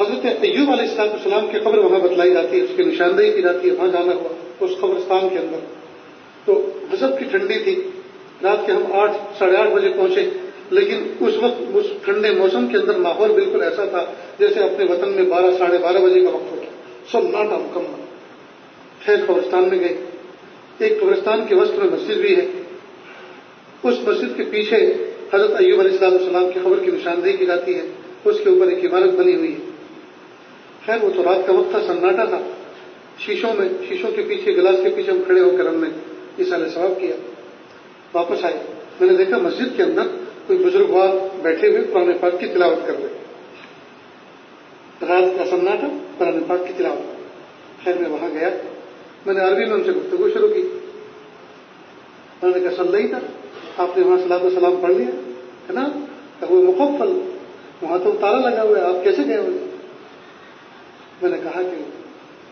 حضرت ایوب علیہ السلام کی قبر وہاں بتلائی جاتی ہے، اس کی نشاندہی کی جاتی ہے، وہاں جانا ہوا اس قبرستان کے اندر، تو غضب کی ٹھنڈی تھی، رات کے ہم 8-8:30 بجے پہنچے، لیکن اس وقت اس ٹھنڈے موسم کے اندر ماحول بالکل ایسا تھا جیسے اپنے وطن میں 12-12:30 بجے کا وقت ہوتا، سناٹا مکمل۔ خیر قبرستان میں گئے، ایک قبرستان کے وسط میں مسجد بھی ہے، اس مسجد کے پیچھے حضرت ایوب علیہ السلام کی قبر کی نشاندہی کی جاتی ہے، اس کے اوپر ایک عمارت بنی ہوئی ہے۔ خیر وہ تو رات کا وقت تھا، سناٹا تھا، شیشوں کے پیچھے، گلاس کے پیچھے ہم کھڑے ہو کر ہم نے اصالہ ثواب کیا، واپس آئے، میں نے دیکھا مسجد کے اندر کوئی بزرگوار بیٹھے ہوئے قرآن پاک کی تلاوت کر رہے، رات کا سناٹا، قرآن پاک کی تلاوت۔ خیر میں وہاں گیا، میں نے عربی میں ان سے گفتگو شروع کی، انہوں نے کہا سن رہی تھا آپ نے وہاں صلاۃ و سلام پڑھ لیا ہے نا، کہ وہ مخفل وہاں تو تالا لگا ہوا ہے، آپ کیسے گئے ہوئے؟ میں نے کہا کہ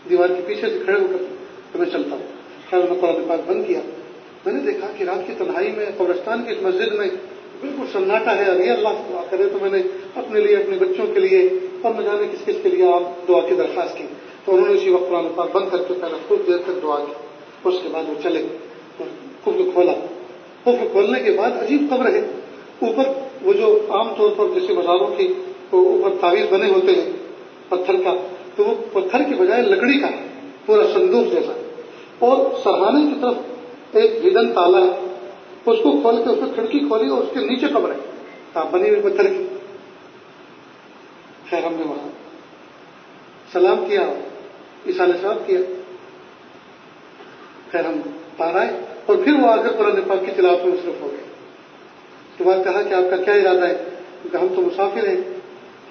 دیوار کے پیچھے سے کھڑے ہو کر تو میں چلتا ہوں۔ خیر میں قرآن پاک بند کیا، میں نے دیکھا کہ رات کی تنہائی میں قبرستان کی اس مسجد میں بالکل سناٹا ہے، ابھی اللہ دعا کرے تو میں نے اپنے لیے، اپنے بچوں کے لیے اور نہ جانے کس کس کے لیے آپ دعا کی درخواست کی، تو انہوں نے اسی وقت قرآن پاک بند کر کے پہلے خود دیر تک دعا کی، اس کے بعد وہ چلے، قفل کھولا، قفل کھولنے کے بعد عجیب قبر ہے، اوپر وہ جو عام طور پر جیسے بازاروں کی اوپر تعویذ بنے ہوتے ہیں پتھر کا، تو وہ پتھر کے بجائے لکڑی کا ہے، پورا صندوق جیسا، اور سرہانے کی طرف ایک ہڈن تالا ہے، اس کو کھول کے اس میں کھڑکی کھولی اور اس کے نیچے قبر ہے بنی ہوئی پتھر کی۔ خیر ہم نے وہاں سلام کیا، اصالہ ثواب کیا، خیر ہم پار آئے اور پھر وہ آ کر قرآن پاک کی تلاوت میں مصروف ہو گئے۔ اس کے بعد کہا کہ آپ کا کیا ارادہ ہے؟ کہ ہم تو مسافر ہیں،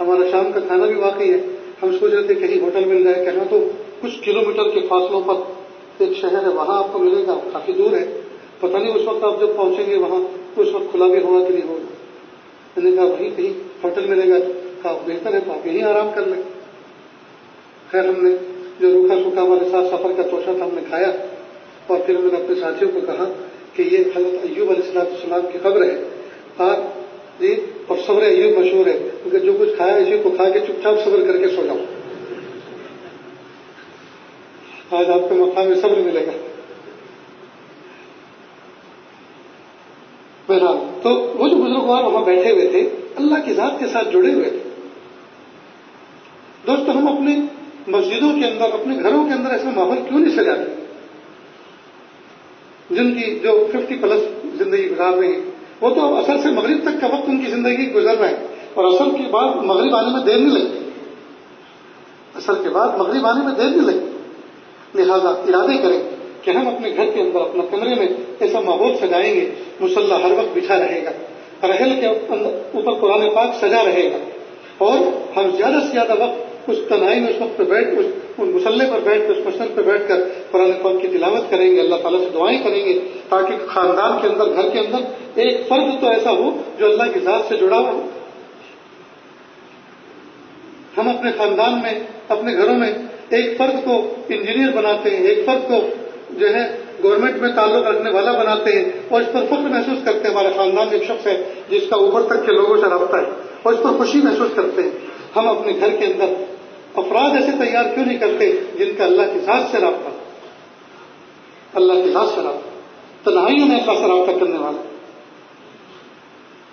ہمارا شام کا کھانا بھی باقی ہے، ہم سوچ رہے تھے کہیں ہوٹل مل جائے، کہنا تو کچھ کلومیٹر کے فاصلوں پر ایک شہر ہے، وہاں آپ کو ملے گا، کافی دور ہے، پتہ نہیں اس وقت آپ جب پہنچیں گے وہاں اس وقت کھلا بھی ہوگا کہ نہیں ہوگا۔ میں نے کہا وہیں کہیں ہوٹل ملے گا، کہا بہتر ہے تو آپ یہیں آرام کر لیں۔ خیر ہم نے جو روکھا سوکھا ہمارے ساتھ سفر کا توشہ تھا ہم نے کھایا، اور پھر میں نے اپنے ساتھیوں کو کہا کہ یہ حضرت ایوب علیہ السلام کی قبر ہے، آپ جی، اور صبر ایوب مشہور ہے، کیونکہ جو کچھ کھایا اسی کو کھا کے چپ چاپ صبر کر کے سو جاؤ، آج آپ کو مقام صبر ملے گا۔ بہرحال تو وہ جو بزرگوار وہاں بیٹھے ہوئے تھے اللہ کی ذات کے ساتھ جڑے ہوئے تھے۔ دوستو ہم اپنے مسجدوں کے اندر، اپنے گھروں کے اندر ایسا ماحول کیوں نہیں سجاتے؟ جن کی جو 50+ زندگی گزار رہے ہیں وہ تو اثر سے مغرب تک کا وقت ان کی زندگی گزر رہا ہے، اور اثر کے بعد مغرب آنے میں دیر نہیں لگتی، اثر کے بعد مغرب آنے میں دیر نہیں لگتی۔ لہذا ارادے کریں کہ ہم اپنے گھر کے اندر، اپنا کمرے میں ایسا ماحول سجائیں گے، مصلی ہر وقت بچھا رہے گا، رحل کے اوپر قرآن پاک سجا رہے گا، اور ہم زیادہ سے زیادہ وقت اس تنہائی میں اس وقت پہ بیٹھ اس مسلح پر بیٹھ کر، اس مسجد پر بیٹھ کر قرآن پاک کی تلاوت کریں گے، اللہ تعالیٰ سے دعائیں کریں گے، تاکہ خاندان کے اندر، گھر کے اندر ایک فرد تو ایسا ہو جو اللہ کی ذات سے جڑا ہوا ہو۔ ہم اپنے خاندان میں، اپنے گھروں میں ایک فرد کو انجینئر بناتے ہیں، ایک فرد کو جو ہے گورنمنٹ میں تعلق رکھنے والا بناتے ہیں، اور اس پر فخر محسوس کرتے ہیں ہمارے خاندان میں ایک شخص ہے جس کا اوپر تک کے لوگوں سے رابطہ ہے، اور اس پر خوشی محسوس کرتے ہیں۔ ہم اپنے گھر کے اندر افراد ایسے تیار کیوں نہیں کرتے جن کا اللہ کی ذات سے رابطہ، اللہ کی ذات سے رابطہ، تنہائیوں میں اللہ سے رابطہ کرنے والا،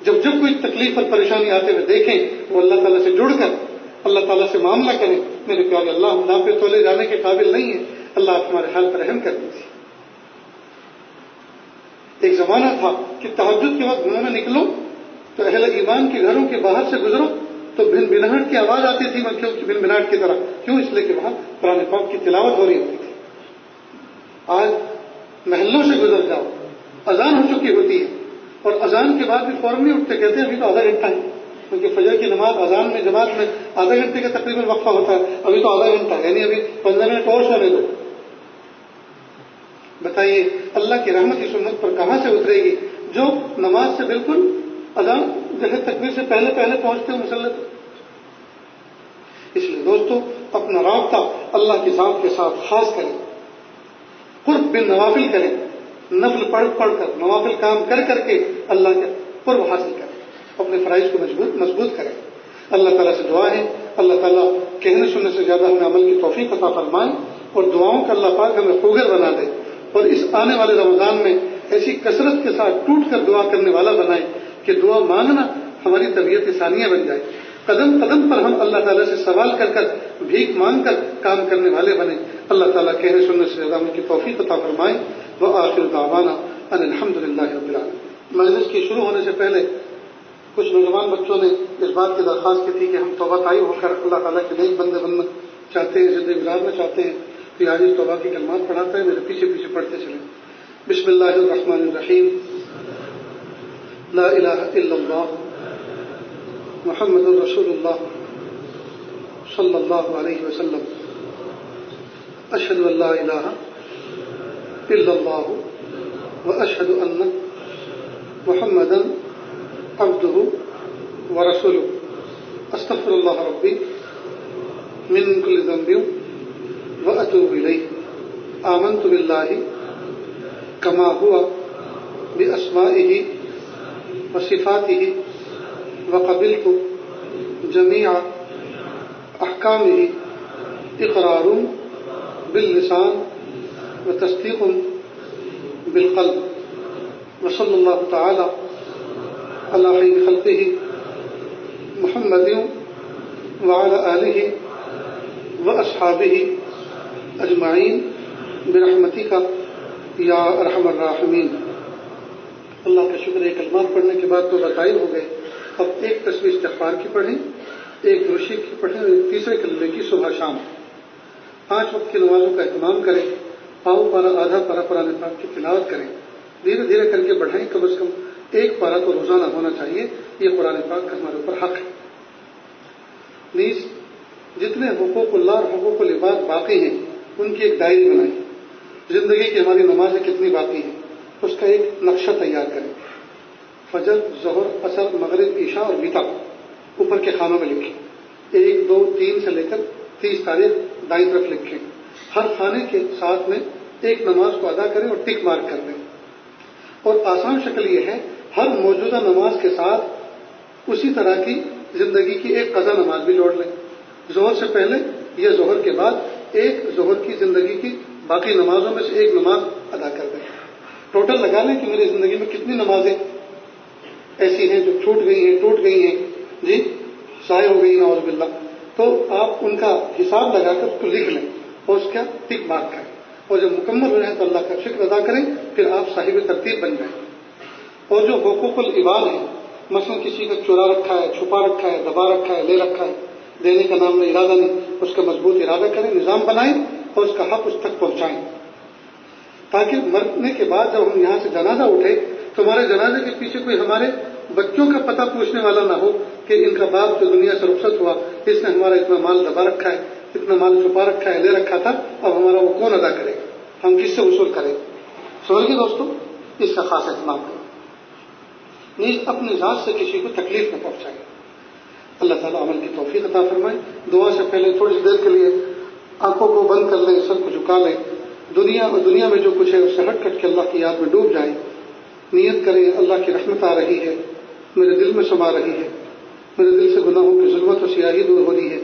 جب کوئی تکلیف اور پریشانی آتے ہوئے دیکھیں وہ اللہ تعالیٰ سے جڑ کر اللہ تعالیٰ سے معاملہ کریں، میرے پیارے اللہ ہم ناپے تولے جانے کے قابل نہیں ہیں، اللہ آپ ہمارے حال پر رحم کر دیجیے۔ ایک زمانہ تھا کہ تہجد کے وقت گھروں میں نکلو تو اہل ایمان کے گھروں کے باہر سے گزرو تو بھن بھناہٹ کی آواز آتی تھی، مکھیوں کی بھن بھناہٹ کی طرح، کیوں؟ اس لیے کہ وہاں قرآن پاک کی تلاوت ہو رہی ہوتی تھی۔ آج محلوں سے گزر جاؤ، اذان ہو چکی ہوتی ہے، اور اذان کے بعد بھی فوراً نہیں اٹھتے، کہتے ہیں ابھی تو آدھا گھنٹہ ہے، کیونکہ فجر کی نماز اذان میں جماعت میں آدھا گھنٹے کا تقریباً وقفہ ہوتا ہے، ابھی تو آدھا گھنٹہ ہے، یعنی ابھی 15 منٹ اور سونے دو۔ بتائیے اللہ کی رحمت اس امت پر کہاں سے اترے گی جو نماز سے بالکل اذان جو ہے تکبیر سے پہلے پہنچتے ہو مسلح پر۔ اس لیے دوستو اپنا رابطہ اللہ کی ذات کے ساتھ خاص کریں، قرب بن نوافل کریں، نفل پڑھ کر نوافل کام کر کے اللہ کے قرب حاصل کریں، اپنے فرائض کو مضبوط کریں۔ اللہ تعالیٰ سے دعا ہے اللہ تعالیٰ کہنے سننے سے زیادہ ہمیں عمل کی توفیق عطا فرمائے، اور دعاؤں کا اللہ پاک ہمیں خوگر بنا دے، اور اس آنے والے رمضان میں ایسی کثرت کے ساتھ ٹوٹ کر دعا کرنے والا بنائے کہ دعا مانگنا ہماری طبیعت ثانیہ بن جائے، قدم قدم پر ہم اللہ تعالیٰ سے سوال کر بھیک مانگ کر کام کرنے والے بنے۔ اللہ تعالیٰ کہنے سننے سے زیادہ ہم کی توفیق عطا فرمائے۔ وآخر دعوانا ان الحمد للہ رب العالمین۔ مجلس کی شروع ہونے سے پہلے کچھ نوجوان بچوں نے اس بات کی درخواست کی تھی کہ ہم توبہ طائب ہو کر اللہ تعالیٰ کے نیک بندے بننا چاہتے ہیں، زندگی گزارنا چاہتے ہیں، تو آج اس توبہ کی کلمات پڑھاتا ہے، میرے پیچھے پڑھتے چلیں۔ بسم اللہ الرحمن الرحیم، لا الہ الا اللہ محمد رسول اللہ صلی اللہ علیہ وسلم، اشہد ان لا الہ الا اللہ واشہد ان محمدا عبدہ ورسولہ، استغفر اللہ ربی من کل ذنب واتوب الیہ، آمنت باللہ کما ہوا باسمائہ وصفاتہ وقبلت جمیع احکامہ اقرار باللسان وتصدیق بالقلب، وصلی اللہ تعالی علی خیر خلقہ محمد وعلی آلہ واصحابہ اجمعین برحمتک یا ارحم الراحمین۔ اللہ کا شکر ہے، کلمات پڑھنے کے بعد تو بتائے ہو گئے، اب ایک تسبیح استغفار کی پڑھیں، ایک درود کی پڑھیں، اور ایک تیسرے کلمے کی صبح شام۔ 5 وقت کی نمازوں کا اہتمام کریں، پاؤ پارا آدھا پارا قرآن پاک کی تلاوت کریں، دھیرے دھیرے کر کے بڑھائیں، کم از کم 1 پارا تو روزانہ ہونا چاہیے، یہ قرآن پاک کا ہمارے اوپر حق ہے۔ نیز جتنے حقوق اللہ اور حقوق العباد باقی ہیں ان کی ایک ڈائری بنائیں، زندگی کی ہماری نمازیں کتنی باقی ہیں اس کا ایک نقشہ تیار کریں، فجر، ظہر، عصر، مغرب، عشاء اور وتر اوپر کے خانوں میں لکھیں، 1، 2، 3 سے لے کر 30 تاریخ دائیں طرف لکھیں، ہر خانے کے ساتھ میں ایک نماز کو ادا کریں اور ٹک مارک کر دیں، اور آسان شکل یہ ہے ہر موجودہ نماز کے ساتھ اسی طرح کی زندگی کی ایک قضا نماز بھی جوڑ لیں، ظہر سے پہلے یا ظہر کے بعد ایک ظہر کی زندگی کی باقی نمازوں میں سے ایک نماز ادا کر دیں، ٹوٹل لگا لیں کہ میری زندگی میں کتنی نمازیں ایسی ہیں جو چھوٹ گئی ہیں، ٹوٹ گئی ہیں، جی ضائع ہو گئی نعوذ باللہ، تو آپ ان کا حساب لگا کر اس کو لکھ لیں اور اس کا ٹک مارک کریں، اور جب مکمل ہو جائیں تو اللہ کا شکر ادا کریں، پھر آپ صاحب ترتیب بن جائیں۔ اور جو حقوق العباد ہیں، مثلا کسی کا چرا رکھا ہے، چھپا رکھا ہے، دبا رکھا ہے، لے رکھا ہے، دینے کا نام میں ارادہ نہیں، اس کا مضبوط ارادہ کریں، نظام بنائیں اور اس کا حق اس تک پہنچائیں، تاکہ مرنے کے بعد جب ہم یہاں سے جنازہ اٹھے تو ہمارے جنازے کے پیچھے کوئی ہمارے بچوں کا پتہ پوچھنے والا نہ ہو کہ ان کا باپ جو دنیا سے رخصت ہوا اس نے ہمارا اتنا مال دبا رکھا ہے، اتنا مال چھپا رکھا ہے، لے رکھا تھا، اب ہمارا وہ کون ادا کرے، ہم کس سے وصول کریں؟ سمجھ گئے دوستوں، اس کا خاص اہتمام کریں، نیز اپنی ذات سے کسی کو تکلیف نہ پہنچائے۔ اللہ تعالیٰ عمل کی توفیق عطا فرمائے۔ دعا سے پہلے تھوڑی دیر کے لیے آنکھوں کو بند کر لیں، سر کو جھکا لیں، دنیا میں جو کچھ ہے اس سے ہٹ کٹ کے اللہ کی یاد میں ڈوب جائیں، نیت کریں اللہ کی رحمت آ رہی ہے، میرے دل میں سما رہی ہے، میرے دل سے گناہوں کی ظلمت و سیاہی دور ہو رہی ہے،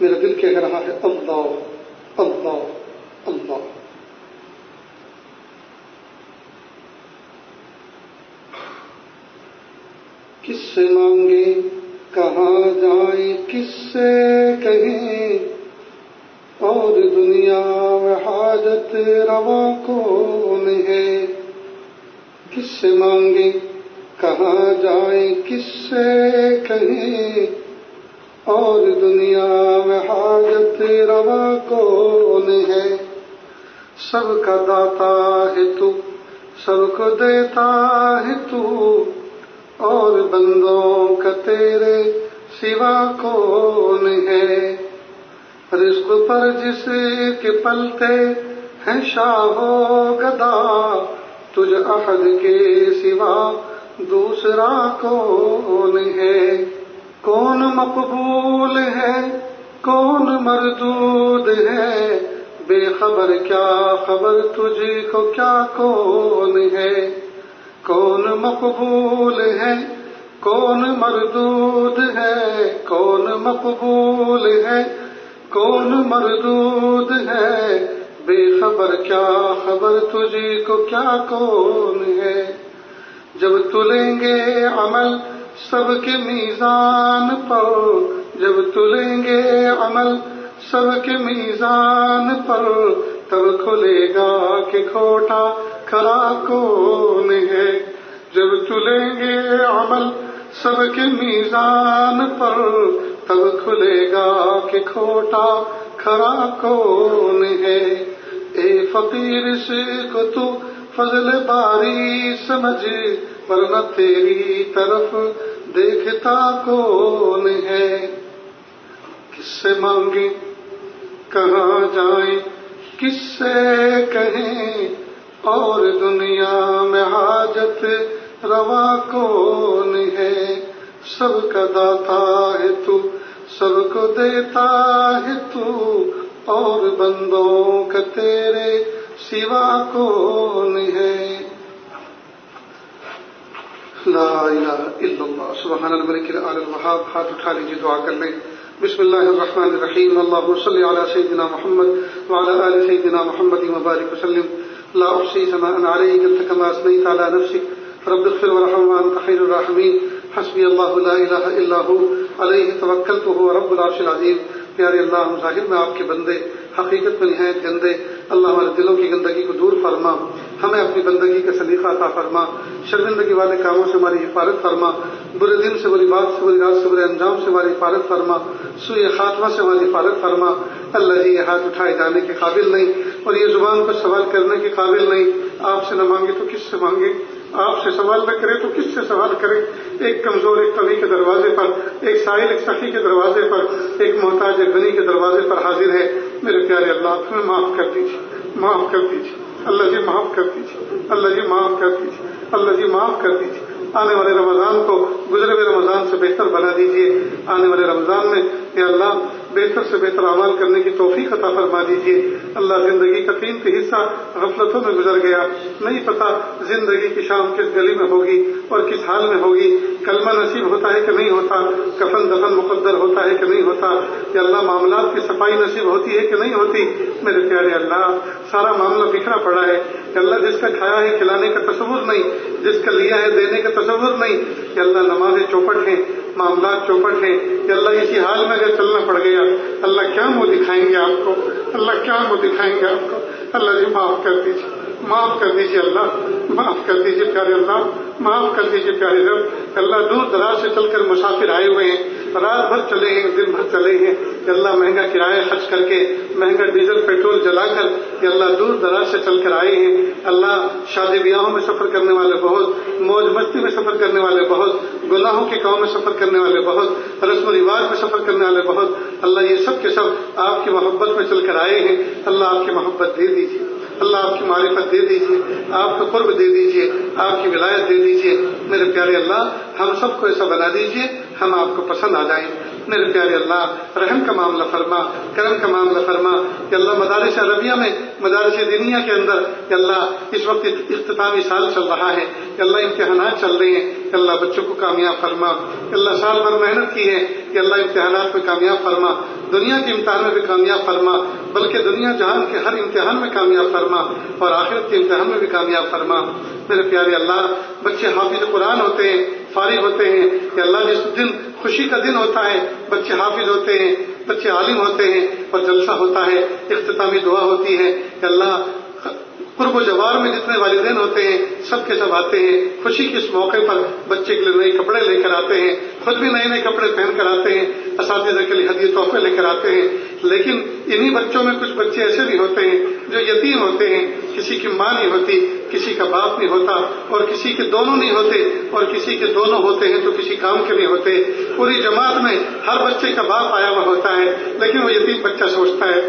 میرا دل کہہ رہا ہے اللہ اللہ اللہ۔ کس سے مانگیں کہاں جائیں، کس سے کہیں، اور دنیا میں حاجت روا کون ہے؟ کس سے مانگیں کہاں جائیں، کس سے کہیں، اور دنیا میں حاجت روا کون ہے؟ سب کا داتا ہے تو، سب کو دیتا ہے تو، اور بندوں کا تیرے سوا کون ہے؟ رزق پر جس کے پلتے ہیں شاہ و گدا، تجھ احد کے سوا دوسرا کون ہے؟ کون مقبول ہے کون مردود ہے، بے خبر کیا خبر تجھ کو کیا کون ہے؟ کون مقبول ہے کون مردود ہے، کون مقبول ہے کون مردود ہے، بے خبر کیا خبر تجھ کو کیا کون ہے؟ جب تلیں گے عمل سب کے میزان پر، جب تلیں گے عمل سب کے میزان پر، تب کھلے گا کہ کھوٹا کھرا کون ہے؟ جب تلیں گے عمل سب کے میزان پر، تب کھلے گا کہ کھوٹا کھرا کون ہے؟ اے فقیر سے کو تو فضل باری سمجھ، ورنہ تیری طرف دیکھتا کون ہے؟ کس سے مانگیں کہاں جائیں، کس سے کہیں، اور دنیا میں حاجت روا کون ہے؟ سب کا داتا ہے تو، سب کو دیتا ہے تو، اور بندوں کا تیرے سوا کون ہے؟ لا الہ الا اللہ سبحان الملک الاعلی الوہاب۔ ہاتھ اٹھا لیجیے، دعا کر لیں۔ بسم اللہ الرحمن الرحیم، اللہم صلی علی سیدنا محمد وعلی آل سیدنا محمد وبارک وسلم۔ لا احصی ثناء علیک انت کما اثنیت علی نفسک، رب اغفر وارحم وانت خیر الراحمین، حسبی اللہ لا الہ الا ہو علیہ توکلت وہو رب العرش العظیم۔ پیارے اللہ، ہم ظاہر میں آپ کے بندے، حقیقت میں نہایت گندے، اللہ ہمارے دلوں کی گندگی کو دور فرما، ہمیں اپنی بندگی کا سلیقہ عطا فرما، شرمندگی والے کاموں سے ہماری حفاظت فرما، برے دن سے، بری بات سے، بری رات سے، برے انجام سے ہماری حفاظت فرما، سوء خاتمہ سے ہماری حفاظت فرما۔ اللہ جی، یہ ہاتھ اٹھائے جانے کے قابل نہیں اور یہ زبان پر سوال کرنے کے قابل نہیں، آپ سے نہ مانگے تو کس سے مانگے، آپ سے سوال نہ کرے تو کس سے سوال کرے؟ ایک کمزور ایک قوی کے دروازے پر، ایک سائل ایک سخی کے دروازے پر، ایک محتاج ایک غنی کے دروازے پر حاضر ہے۔ میرے پیارے اللہ، ہمیں معاف کر دیجیے، معاف کر دیجیے اللہ جی، معاف کر دیجیے اللہ جی، معاف کر دیجیے اللہ جی، معاف کر دیجیے۔ آنے والے رمضان کو گزرے ہوئے رمضان سے بہتر بنا دیجیے۔ آنے والے رمضان میں یا اللہ بہتر سے بہتر اعمال کرنے کی توفیق عطا فرما دیجیے۔ اللہ، زندگی کا قیمتی حصہ غفلتوں میں گزر گیا، نہیں پتا زندگی کی شام کس گلی میں ہوگی اور کس حال میں ہوگی، کلمہ نصیب ہوتا ہے کہ نہیں ہوتا، کفن دفن مقدر ہوتا ہے کہ نہیں ہوتا، یا اللہ معاملات کی صفائی نصیب ہوتی ہے کہ نہیں ہوتی۔ میرے پیارے اللہ، سارا معاملہ بکھرا پڑا ہے کہ اللہ جس کا کھایا ہے کھلانے کا تصور نہیں، جس کا لیا ہے دینے کا تصور نہیں، کہ اللہ نمازیں چوپٹ ہیں، معاملات چوپٹ ہیں، کہ اللہ اسی حال میں اگر چلنا پڑ گیا، اللہ کیا منہ دکھائیں گے آپ کو، اللہ کیا منہ دکھائیں گے آپ کو۔ اللہ جی، معاف کر دیجیے، معاف کر دیجیے اللہ، معاف کر دیجیے پیارے اللہ، معاف کر دیجیے پیارے رب۔ اللہ، دور دراز سے چل کر مسافر آئے ہوئے ہیں، رات بھر چلے ہیں، دن بھر چلے ہیں، کہ اللہ مہنگا کرایہ خرچ کر کے، مہنگا ڈیزل پیٹرول جلا کر، کہ اللہ دور دراز سے چل کر آئے ہیں۔ اللہ، شادی بیاہوں میں سفر کرنے والے بہت، موج مستی میں سفر کرنے والے بہت، گناہوں کے کام میں سفر کرنے والے بہت، رسم و رواج میں سفر کرنے والے بہت، اللہ یہ سب کے سب آپ کی محبت میں چل کر آئے ہیں۔ اللہ، آپ کی محبت دے دیجیے، اللہ آپ کی معرفت دے دیجیے، آپ کا قرب دے دیجیے، آپ کی ولایت دے دیجیے۔ میرے پیارے اللہ، ہم سب کو ایسا بنا دیجیے ہم آپ کو پسند آ جائیں۔ میرے پیارے اللہ رحم کا معاملہ فرما، کرم کا معاملہ فرما کہ اللہ مدارس عربیہ میں، مدارس دینیہ کے اندر کہ اللہ اس وقت اختتامی سال چل رہا ہے کہ اللہ امتحانات چل رہے ہیں کہ اللہ بچوں کو کامیاب فرما، کہ اللہ سال بھر محنت کی ہے کہ اللہ امتحانات میں کامیاب فرما، دنیا کے امتحان میں بھی کامیاب فرما، بلکہ دنیا جہان کے ہر امتحان میں کامیاب فرما اور آخرت کے امتحان میں بھی کامیاب فرما۔ میرے پیارے اللہ بچے حافظ قرآن ہوتے ہیں، فارغ ہوتے ہیں کہ اللہ جس دن خوشی کا دن ہوتا ہے بچے حافظ ہوتے ہیں، بچے عالم ہوتے ہیں اور جلسہ ہوتا ہے، اختتامی دعا ہوتی ہے کہ اللہ قرب و جوار میں جتنے والدین ہوتے ہیں سب کے سب آتے ہیں، خوشی کے اس موقع پر بچے کے لیے نئے کپڑے لے کر آتے ہیں، خود بھی نئے نئے کپڑے پہن کر آتے ہیں، اساتذہ کے لیے ہدیے تحفے لے کر آتے ہیں۔ لیکن انہی بچوں میں کچھ بچے ایسے بھی ہوتے ہیں جو یتیم ہوتے ہیں، کسی کی ماں نہیں ہوتی، کسی کا باپ نہیں ہوتا، اور کسی کے دونوں نہیں ہوتے، اور کسی کے دونوں ہوتے ہیں تو کسی کام کے نہیں ہوتے۔ پوری جماعت میں ہر بچے کا باپ آیا ہوا ہوتا ہے، لیکن وہ یتیم بچہ سوچتا ہے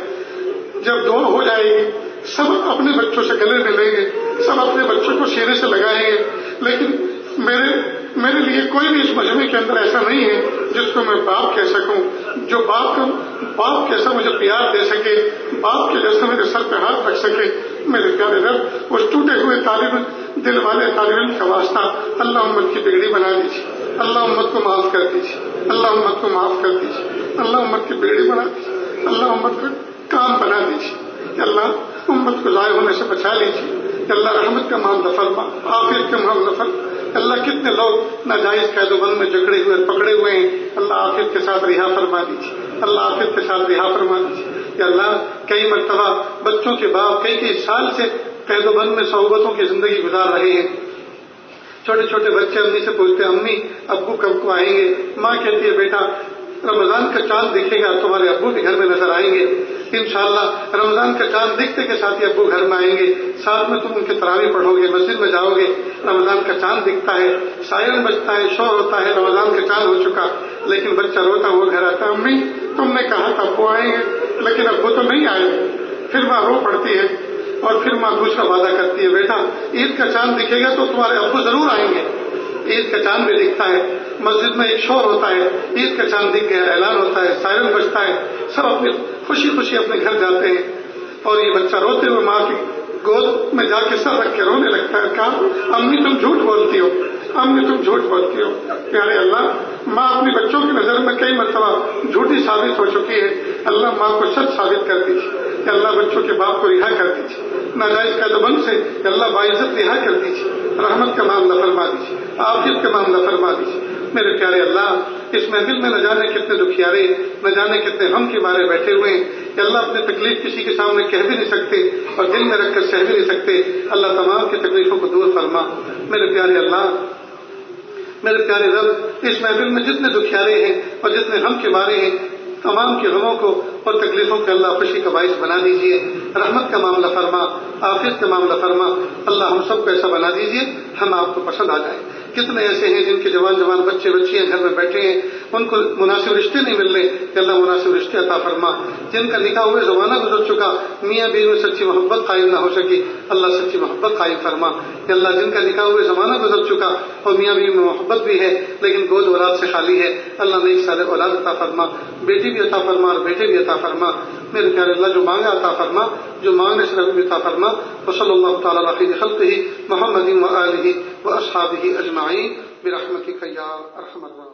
جب دعا ہو جائے گی سب اپنے بچوں سے گلے ملیں گے، سب اپنے بچوں کو سینے سے لگائیں گے، لیکن میرے لیے کوئی بھی اس مجمع کے اندر ایسا نہیں ہے جس کو میں باپ کہہ سکوں، جو باپ کیسا مجھے پیار دے سکے، باپ کے جیسا میرے سر پہ ہاتھ رکھ سکے۔ میرے پیارے رب اس ٹوٹے ہوئے دل والے طالب علم کا واسطہ اللہ امت کی بگڑی بنا دیجیے، اللہ امت کو معاف کر دیجیے، اللہ امت کو معاف کر دیجیے، اللہ امت کی بگڑی بنا دیجیے، اللہ امت کو کام بنا دیجیے کہ اللہ امت کو ضائع ہونے سے بچا لیجیے، کہ اللہ رحمت کا معاملہ فرما، عافیت کا معاملہ فرما۔ اللہ کتنے لوگ ناجائز قید و بند میں جکڑے ہوئے پکڑے ہوئے ہیں، اللہ عافیت کے ساتھ رہا فرما دیجیے، اللہ عافیت کے ساتھ رہا فرما دیجیے۔ کہ اللہ کئی مرتبہ بچوں کے باپ کئی سال سے قید و بند میں صحبتوں کی زندگی گزار رہے ہیں، چھوٹے چھوٹے بچے امی سے پوچھتے ہیں امی ابو کب کو آئیں گے؟ ماں کہتی ہے بیٹا رمضان کا چاند دکھے گا تمہارے ابو بھی گھر میں نظر آئیں گے، انشاءاللہ رمضان کا چاند دکھتے کے ساتھ ہی ابو گھر میں آئیں گے، ساتھ میں تم ان کے تراویح پڑھو گے، مسجد میں جاؤ گے، رمضان کا چاند دکھتا ہے، سائرن بجتا ہے، شور ہوتا ہے، رمضان کا چاند ہو چکا، لیکن بچہ روتا ہوا گھر آتا ہے امی تم نے کہا تھا ابو آئیں گے لیکن ابو تو نہیں آئے۔ پھر ماں رو پڑتی ہے اور پھر ماں دوسرا وعدہ کرتی ہے بیٹا عید کا چاند دکھے گا تو تمہارے ابو ضرور آئیں گے۔ عید کا چاند بھی دکھتا ہے، مسجد میں ایک شور ہوتا ہے، عید کا چاند دکھ گیا، اعلان ہوتا ہے، سائرن بجتا ہے، سب اپنی خوشی خوشی اپنے گھر جاتے ہیں، اور یہ بچہ روتے ہوئے ماں کی گود میں جا کے سر رکھ کے رونے لگتا ہے، کہا امی تم جھوٹ بولتی ہو، امی تم جھوٹ بولتی ہو۔ پیارے اللہ ماں اپنی بچوں کی نظر میں کئی مرتبہ جھوٹی ثابت ہو چکی ہے، اللہ ماں کو سچ ثابت کر دیجیے کہ اللہ بچوں کے باپ کو رہا کر دیجیے، ناجائز قید و بند سے اللہ باعزت رہا کر دیجیے، رحمت کا معاملہ فرما دیجیے، عافیت کا معاملہ فرما دیجیے۔ میرے پیارے اللہ اس محفل میں نہ جانے کتنے دکھیارے، نہ جانے کتنے غم کے مارے بیٹھے ہوئے ہیں کہ اللہ اپنی تکلیف کسی کے سامنے کہہ بھی نہیں سکتے اور دل میں رکھ کر سہ بھی نہیں سکتے، اللہ تمام کی تکلیفوں کو دور فرما۔ میرے پیارے اللہ میرے پیارے رب اس محفل میں جتنے دکھیارے ہیں اور جتنے غم کے مارے ہیں تمام کے غموں کو اور تکلیفوں کو اللہ خوشی کا باعث بنا دیجیے، رحمت کا معاملہ فرما، عافیت کا معاملہ فرما، اللہ ہم سب کو ایسا بنا دیجیے ہم آپ کو پسند آ جائیں۔ کتنے ایسے ہیں جن کے جوان بچے بچیاں گھر میں بیٹھے ہیں ان کو مناسب رشتے نہیں مل رہے کہ اللہ مناسب رشتے عطا فرما، جن کا نکاح ہوئے زمانہ گزر چکا میاں بیوی میں سچی محبت قائم نہ ہو سکی اللہ سچی محبت قائم فرما کہ اللہ جن کا نکاح ہوئے زمانہ گزر چکا اور میاں بیوی میں محبت بھی ہے لیکن گود اولاد سے خالی ہے اللہ نئی صالح اولاد عطا فرما، بیٹی بھی عطا فرما اور بیٹے بھی عطا فرما۔ میرے پیارے اللہ جو مانگا عطا فرما، جو مانگنے سے بھی عطا فرما۔ وصلی اللہ تعالی علی خیر خلقہ محمد و آلہ و اصحابہ اجمعین برحمتک یا ارحم الراحمین۔